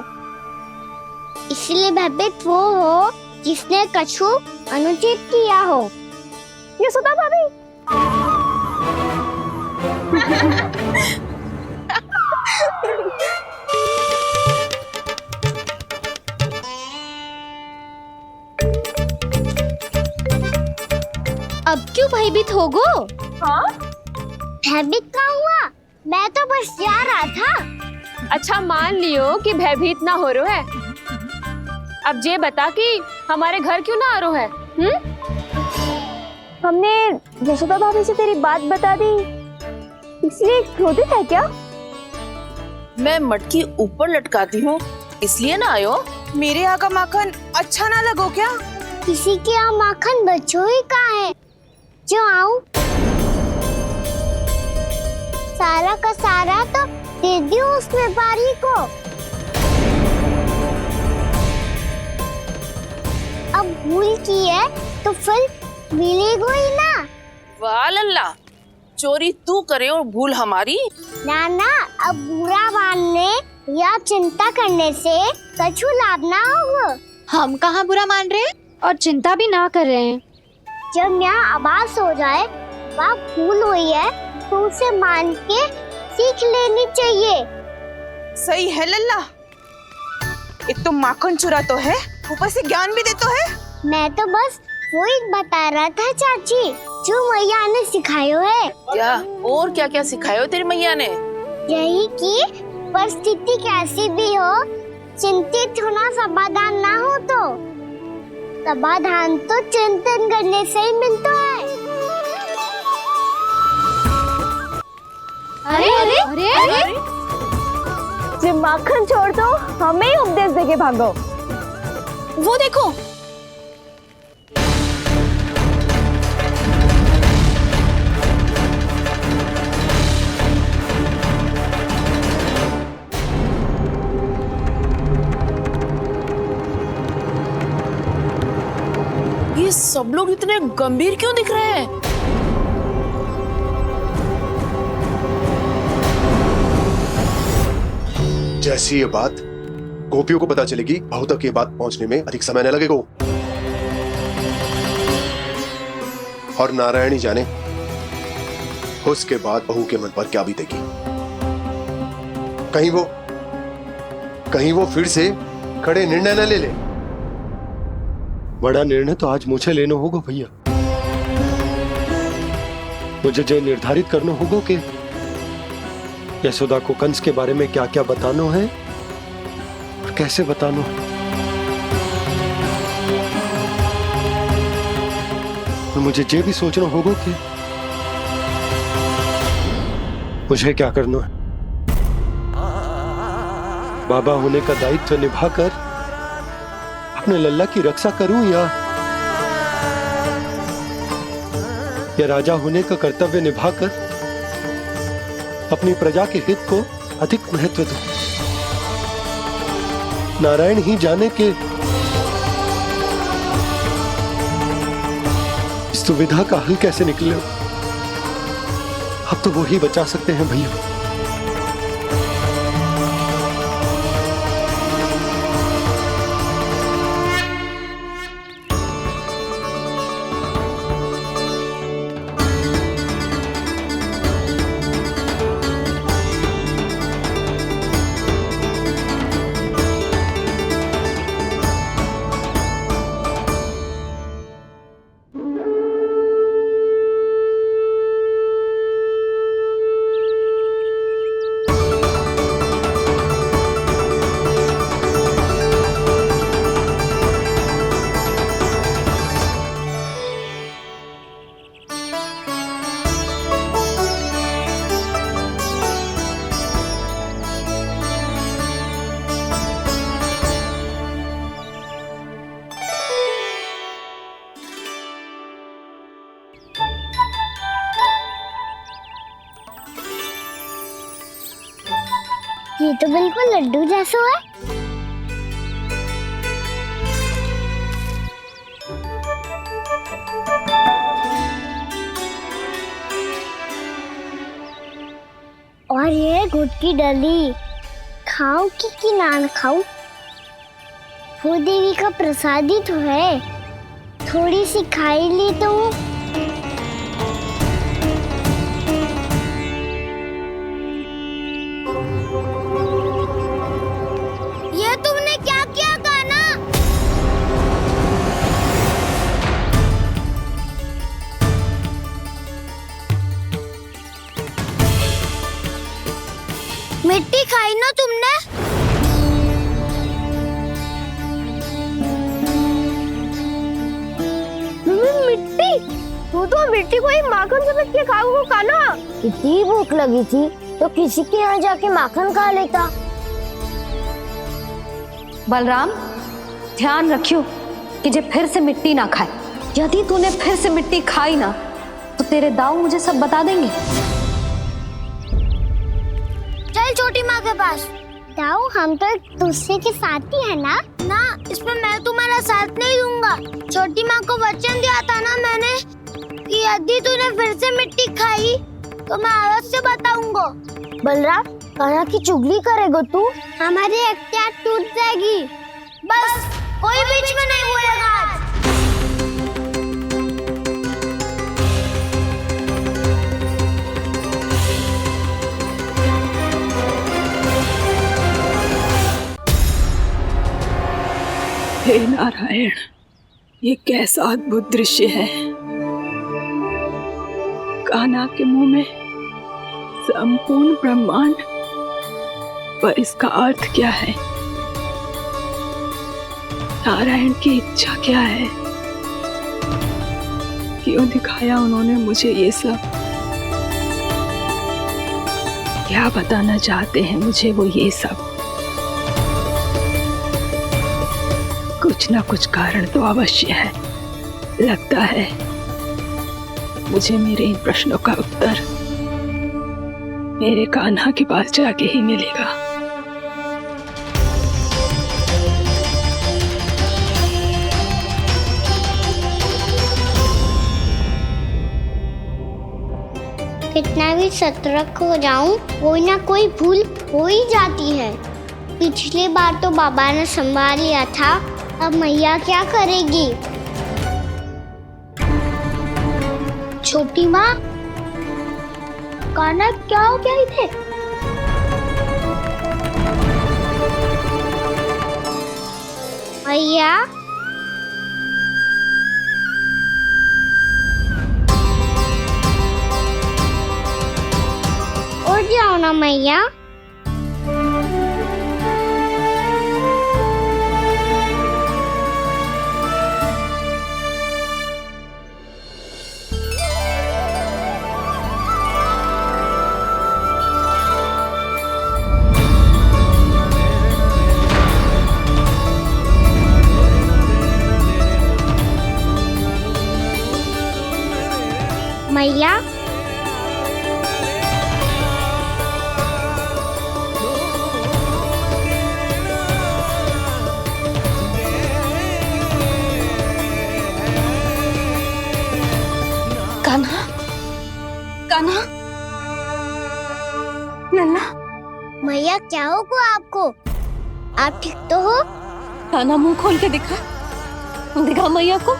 इसलिए भयभीत वो हो जिसने कछु अनुचित किया हो। यशोदा भाभी। क्यों भयभीत हो गो? हाँ भयभीत का हुआ? मैं तो बस जा रहा था। अच्छा मान लियो कि भयभीत ना हो रो है। अब ये बता कि हमारे घर क्यों ना आ रो है? हमने जसोदा भाभी से तेरी बात बता दी, इसलिए क्रोधित है क्या? मैं मटकी ऊपर लटकाती हूँ इसलिए ना आयो। मेरे यहाँ का माखन अच्छा ना लगो क्या? किसी के यहाँ माखन बच्चों ही कहाँ है जो आऊं? सारा का सारा तो दे दियो उस व्यापारी को। अब भूल की है तो फिर मिलेगो ही ना। वाह लल्ला, चोरी तू करे और भूल हमारी। नाना, अब बुरा मानने या चिंता करने से कछु लाभ ना होगा। हम कहाँ बुरा मान रहे हैं और चिंता भी ना कर रहे हैं। जब यहाँ आवाज हो जाए वहाँ भूल हुई है तो उसे मान के सीख लेनी चाहिए। सही है लल्ला, एक तो माखन चुरा तो है, ऊपर से ज्ञान भी दे तो है। मैं तो बस वही बता रहा था चाची, जो मैया ने सिखायो है। क्या और क्या क्या सिखायो तेरी मैया ने? यही कि परिस्थिति कैसी भी हो, चिंतित होना समाधान ना हो तो समाधान तो चिंतन करने से ही मिलता है। अरे अरे अरे अरे, जब माखन छोड़ दो हमें ही उपदेश देके भागो। वो देखो, ये सब लोग इतने गंभीर क्यों दिख रहे हैं? जैसी ये बात गोपियों को पता चलेगी, बहू तक ये बात पहुंचने में अधिक समय न लगेगा। और नारायणी जाने उसके बाद बहू के मन पर क्या बीतेगी। कहीं वो फिर से खड़े निर्णय न ले ले। बड़ा निर्णय तो आज मुझे लेना होगा भैया। मुझे जो निर्धारित करना होगा कि यशोदा को कंस के बारे में क्या क्या बताना है और कैसे बताना है। और मुझे ये भी सोचना होगा कि मुझे क्या करना है। बाबा होने का दायित्व निभाकर अपने लल्ला की रक्षा करूं या राजा होने का कर्तव्य निभाकर अपनी प्रजा के हित को अधिक महत्व दूं। नारायण ही जाने के इस दुविधा का हल कैसे निकले। अब तो वो ही बचा सकते हैं भैया। ये तो बिल्कुल लड्डू जैसा है। और ये गुड़ की डली खाऊं कि ना खाऊं? वो देवी का प्रसाद ही तो है, थोड़ी सी खाई ली तो। ये तुमने क्या किया कान्हा? मिट्टी को एक माखन समझ के खाऊंगा खाना। इतनी भूख लगी थी तो किसी के यहाँ जाके माखन खा लेता। बलराम, ध्यान रखियो कि जे फिर से मिट्टी ना खाए। यदि तूने फिर से मिट्टी खाई ना तो तेरे दाऊ मुझे सब बता देंगे। चल छोटी माँ के पास। दाऊ, हम तो एक दूसरे के साथी है ना। ना, इसमें मैं तुम्हारा साथ नहीं दूंगा। छोटी माँ को वचन दिया था ना मैंने कि यदि तूने फिर से मिट्टी खाई तो मैं आवाज से बताऊंगा। बलराम, कान्हा की चुगली करेगा तू? हमारी अख्तियार टूट जाएगी। बस कोई बीच में नहीं बोलेगा आज। हे नारायण, ये कैसा अद्भुत दृश्य है। कान्हा के मुंह में संपूर्ण ब्रह्मांड, पर इसका अर्थ क्या है? नारायण की इच्छा क्या है? क्यों दिखाया उन्होंने मुझे ये सब? क्या बताना चाहते हैं मुझे वो ये सब? कुछ ना कुछ कारण तो अवश्य है। लगता है मुझे मेरे इन प्रश्नों का उत्तर मेरे कान्हा के पास जाके ही मिलेगा। कितना भी सतर्क हो जाऊं, कोई ना कोई भूल हो ही जाती है। पिछली बार तो बाबा ने संभाल लिया था, अब मैया क्या करेगी? छोटी माँ, कान्हा क्या हो गया इधर? मैया, उठ जाओ ना मैया। मैया, कान्हा, कान्हा, लल्ला। मैया क्या होगा आपको? आप ठीक तो हो? कान्हा, मुंह खोल के दिखा, दिखा मैया को।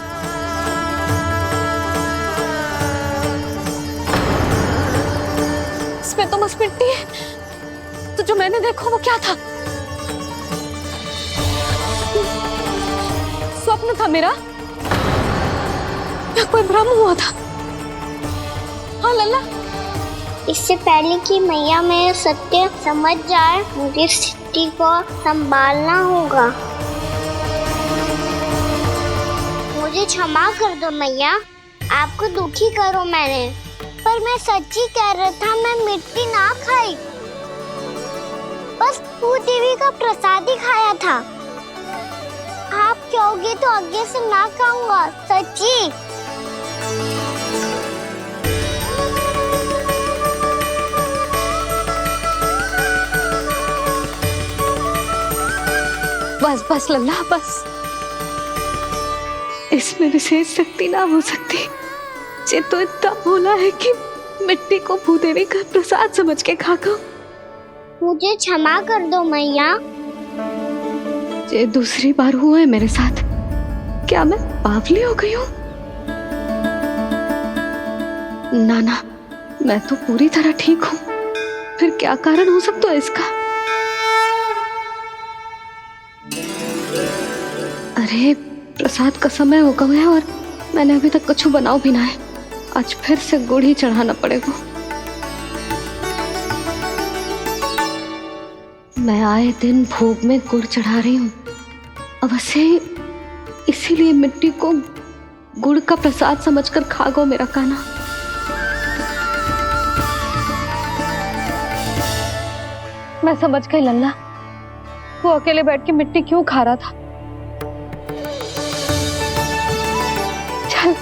इसमें तो बस मिट्टी है। तो जो मैंने देखा वो क्या था? स्वप्न था मेरा या कोई भ्रम हुआ था? हाँ लल्ला, इससे पहले कि मैया मेरे सत्य समझ जाए, मुझे स्थिति को संभालना होगा। मुझे क्षमा कर दो मैया, आपको दुखी करो मैंने, पर मैं सच्ची कह रहा था। मैं मिट्टी ना खाई, बस तू देवी का प्रसाद ही खाया था। आप कहोगे तो आगे से ना खाऊंगा, सच्ची। बस बस लल्ला, बस। इसमें विशेष शक्ति ना हो सकती। जे तो इतना भोला है कि मिट्टी को भूदेवी का प्रसाद समझ के खागा। मुझे क्षमा कर दो मैया। ये दूसरी बार हुआ है मेरे साथ। क्या मैं बावली हो गई हूँ? ना ना, मैं तो पूरी तरह ठीक हूँ। फिर क्या कारण हो सकता है इसका? अरे प्रसाद का समय हो गया है और मैंने अभी तक कुछ बनाओ भी ना है। आज फिर से गुड़ ही चढ़ाना पड़ेगा। मैं आए दिन भोग में गुड़ चढ़ा रही हूँ। अवश्य इसीलिए मिट्टी को गुड़ का प्रसाद समझकर खा गो मेरा कान्हा। मैं समझ गई लल्ला, वो अकेले बैठ के मिट्टी क्यों खा रहा था। चल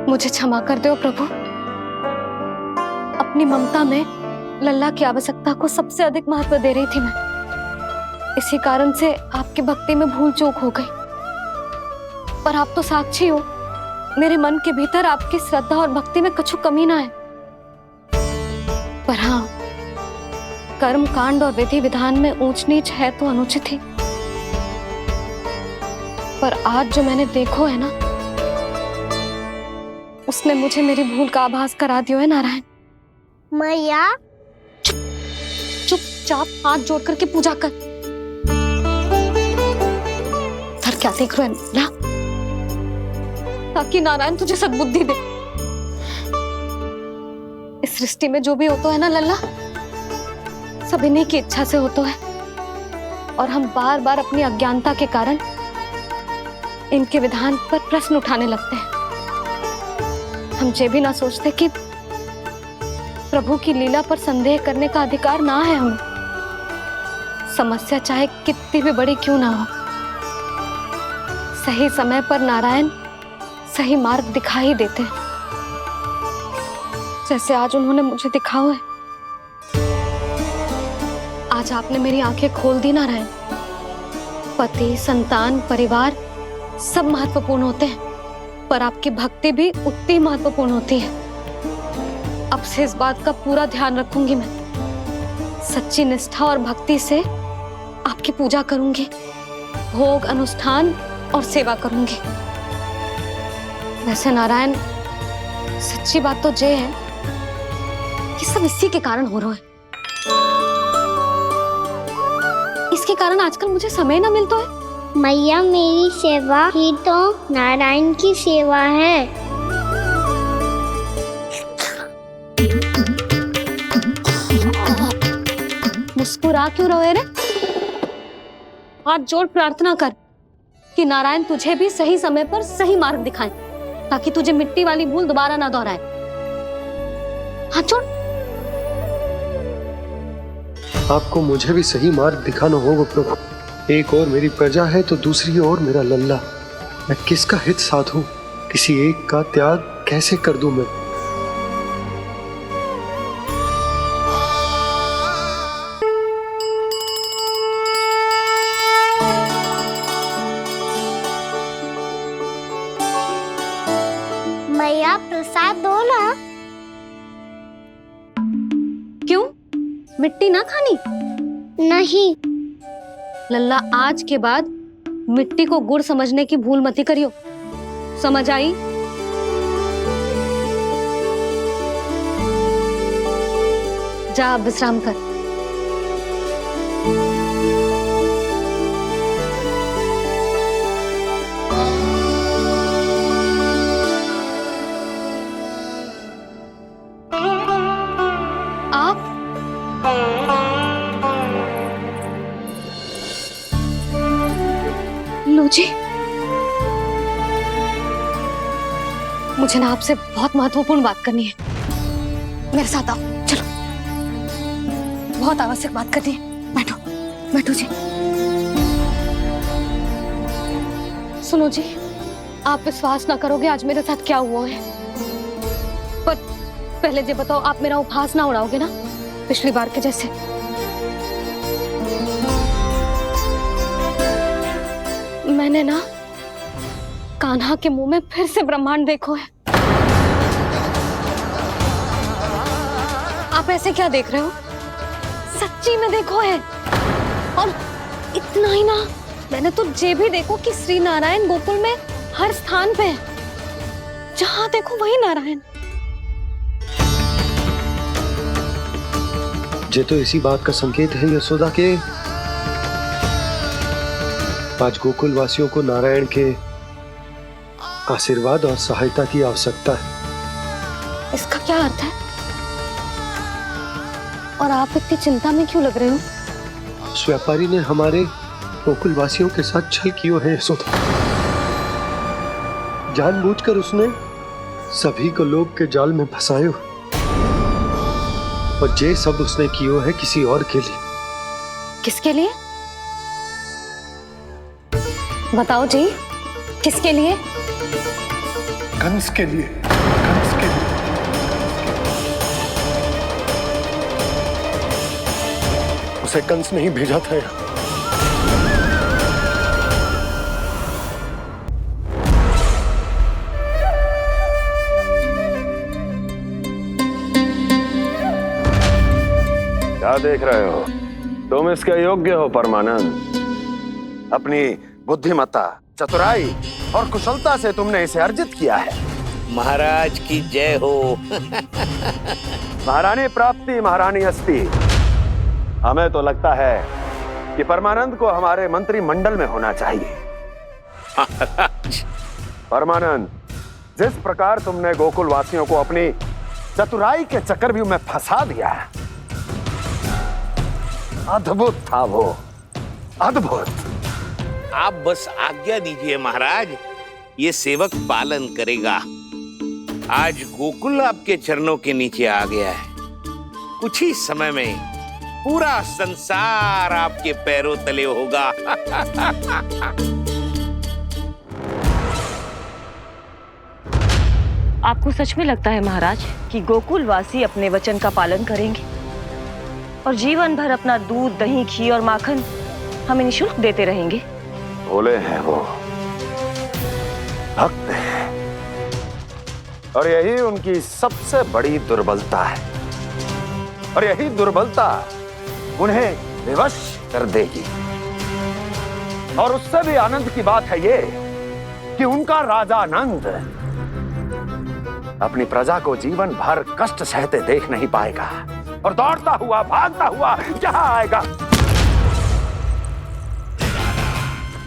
मुझे क्षमा कर दो प्रभु। अपनी ममता में लल्ला की आवश्यकता को सबसे अधिक महत्व दे रही थी मैं। इसी कारण से आपकी भक्ति में भूल चूक हो गई। पर आप तो साक्षी हो, मेरे मन के भीतर आपकी श्रद्धा और भक्ति में कछु कमी ना है। पर हाँ, कर्म कांड और विधि विधान में ऊंच नीच है तो अनुचित ही। पर आज जो मैंने देखो है ना, उसने मुझे मेरी भूल का आभास करा दिया है नारायण। मैया चुपचाप हाथ जोड़ करके पूजा कर। सर क्या देख रहे हैं ना, ताकि नारायण तुझे सद्बुद्धि दे। इस सृष्टि में जो भी होता है ना लल्ला, सब इन्हीं की इच्छा से होता है। और हम बार बार अपनी अज्ञानता के कारण इनके विधान पर प्रश्न उठाने लगते हैं। हम ये भी ना सोचते कि प्रभु की लीला पर संदेह करने का अधिकार ना है हमें। समस्या चाहे कितनी भी बड़ी क्यों ना हो, सही समय पर नारायण सही मार्ग दिखा ही देते हैं, जैसे आज उन्होंने मुझे दिखाओ है। आज आपने मेरी आंखें खोल दी नारायण। पति, संतान, परिवार सब महत्वपूर्ण होते हैं, पर आपकी भक्ति भी उतनी महत्वपूर्ण होती है। अब से इस बात का पूरा ध्यान रखूंगी मैं। सच्ची निष्ठा और भक्ति से आपकी पूजा करूंगी, भोग, अनुष्ठान और सेवा करूंगी। वैसे नारायण, सच्ची बात तो ये है कि सब इसी के कारण हो रहा है। इसके कारण आजकल मुझे समय ना मिलता है। मैया, मेरी सेवा ही तो नारायण की सेवा है। मुस्कुरा क्यों रहे रे? हाथ जोड़ प्रार्थना कर कि नारायण तुझे भी सही समय पर सही मार्ग दिखाएं, ताकि तुझे मिट्टी वाली भूल दोबारा ना दोहराए। हाथ जोड़। आपको मुझे भी सही मार्ग दिखाना होगा प्रभु। एक और मेरी प्रजा है तो दूसरी ओर मेरा लल्ला। मैं किसका हित साधूं? किसी एक का त्याग कैसे कर दूं मैं? मैया, प्रसाद दो ना। क्यों? मिट्टी ना खानी? नहीं। लल्ला, आज के बाद मिट्टी को गुड़ समझने की भूल मत करियो। समझ आई? जा विश्राम कर। आप लो जी। मुझे ना आपसे बहुत महत्वपूर्ण बात करनी है। मेरे साथ आओ, चलो। बहुत आवश्यक बात करनी है। बैठो, बैठो जी। सुनो जी, आप विश्वास ना करोगे आज मेरे साथ क्या हुआ है। पर पहले ये बताओ, आप मेरा उपहास ना उड़ाओगे ना, पिछली बार के जैसे? मैंने ना कान्हा के मुंह में फिर से ब्रह्मांड देखो है। आप ऐसे क्या देख रहे हो? सच्ची में देखो है। और इतना ही ना, मैंने तो ये भी देखो कि श्री नारायण गोकुल में हर स्थान पे है। जहां देखो वही नारायण। ये तो इसी बात का संकेत है यशोदा के आज गोकुल वासियों को नारायण के आशीर्वाद और सहायता की आवश्यकता है। इसका क्या अर्थ है? और आप इतनी चिंता में क्यों लग रहे हो? उस व्यापारी ने हमारे गोकुल वासियों के साथ छल किया है यशोदा। जानबूझकर उसने सभी को लोभ के जाल में फंसायो, और ये सब उसने किया है किसी और के लिए। किसके लिए? बताओ जी, किसके लिए? कंस के लिए, कंस के लिए। उसे कंस नहीं भेजा था यहाँ। क्या देख रहे हो? तुम इसके योग्य हो परमानंद। अपनी बुद्धिमत्ता, चतुराई और कुशलता से तुमने इसे अर्जित किया है। महाराज की जय हो। महारानी प्राप्ति महारानी अस्ति। हमें तो लगता है कि परमानंद को हमारे मंत्रिमंडल में होना चाहिए। परमानंद, जिस प्रकार तुमने गोकुल वासियों को अपनी चतुराई के चक्रव्यूह में फंसा दिया, अद्भुत था वो, अद्भुत। आप बस आज्ञा दीजिए महाराज, ये सेवक पालन करेगा। आज गोकुल आपके चरणों के नीचे आ गया है। कुछ ही समय में पूरा संसार आपके पैरों तले होगा। आपको सच में लगता है महाराज कि गोकुल वासी अपने वचन का पालन करेंगे और जीवन भर अपना दूध, दही, घी और माखन हमें निःशुल्क देते रहेंगे? भोले हैं वो, भक्त हैं, और यही उनकी सबसे बड़ी दुर्बलता है। और यही दुर्बलता उन्हें विवश कर देगी। और उससे भी आनंद की बात है ये कि उनका राजा नंद अपनी प्रजा को जीवन भर कष्ट सहते देख नहीं पाएगा और दौड़ता हुआ, भागता हुआ यहां आएगा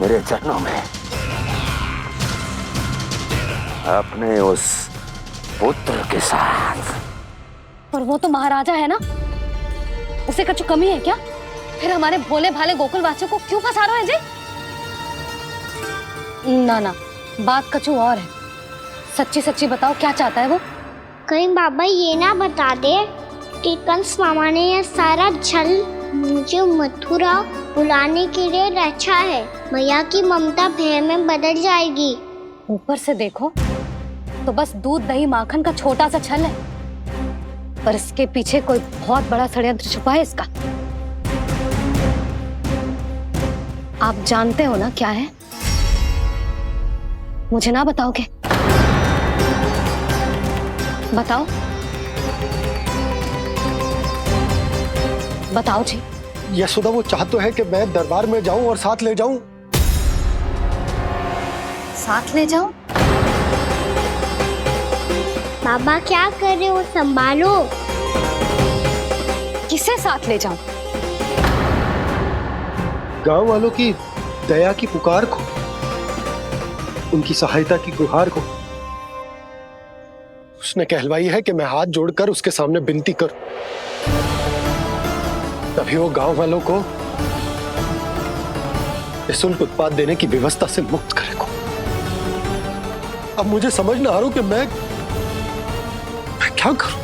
मेरे चरणों में, अपने उस पुत्र के साथ। पर वो तो महाराजा है ना, उसे कुछ कमी है क्या? फिर हमारे भोले भाले गोकुल वासियों को क्यों फंसा रहे हैं जी? ना ना, बात कुछ और है। सच्ची सच्ची बताओ, क्या चाहता है वो? कहीं बाबा ये ना बता दे कि कंस मामा ने यह सारा छल मुझे मथुरा बुलाने के लिए रचा है। मैया की ममता भय में बदल जाएगी। ऊपर से देखो तो बस दूध, दही, माखन का छोटा सा छल है, पर इसके पीछे कोई बहुत बड़ा षड्यंत्र छुपा है इसका। आप जानते हो ना क्या है? मुझे ना बताओगे? बताओ बताओ जी। यशोदा, वो चाहता है कि मैं दरबार में जाऊं और साथ ले जाऊं। साथ ले जाऊं? बाबा क्या कर रहे हो, संभालो। किसे साथ ले जाऊं? गांव वालों की दया की पुकार को, उनकी सहायता की गुहार को। उसने कहलवाई है कि मैं हाथ जोड़कर उसके सामने विनती करूं, तभी वो गांव वालों को निःशुल्क उत्पाद देने की व्यवस्था से मुक्त करेगा। अब मुझे समझ ना आ रहा कि मैं क्या करूं।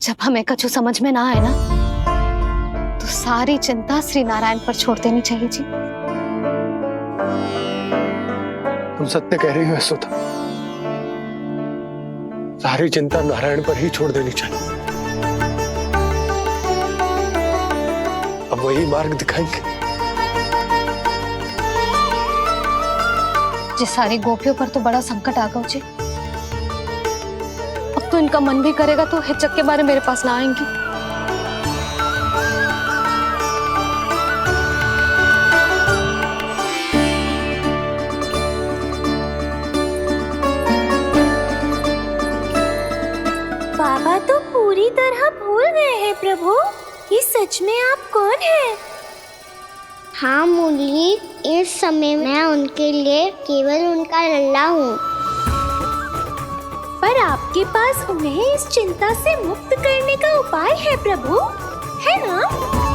जब हमें कछु समझ में ना आए ना, तो सारी चिंता श्री नारायण पर छोड़ देनी चाहिए जी। तुम सत्य कह रही हो यशोदा, सारी चिंता नारायण पर ही छोड़ देनी चाहिए। अब वही मार्ग दिखाएंगे। जिस सारी गोपियों पर तो बड़ा संकट आ गया जी। अब तो इनका मन भी करेगा तो हिचक के बारे मेरे पास ना आएंगी। बाबा तो पूरी तरह भूल गए हैं प्रभु, ये सच में आप कौन हैं? हाँ मुरली, इस समय मैं उनके लिए केवल उनका लल्ला हूँ। पर आपके पास उन्हें इस चिंता से मुक्त करने का उपाय है प्रभु, है ना?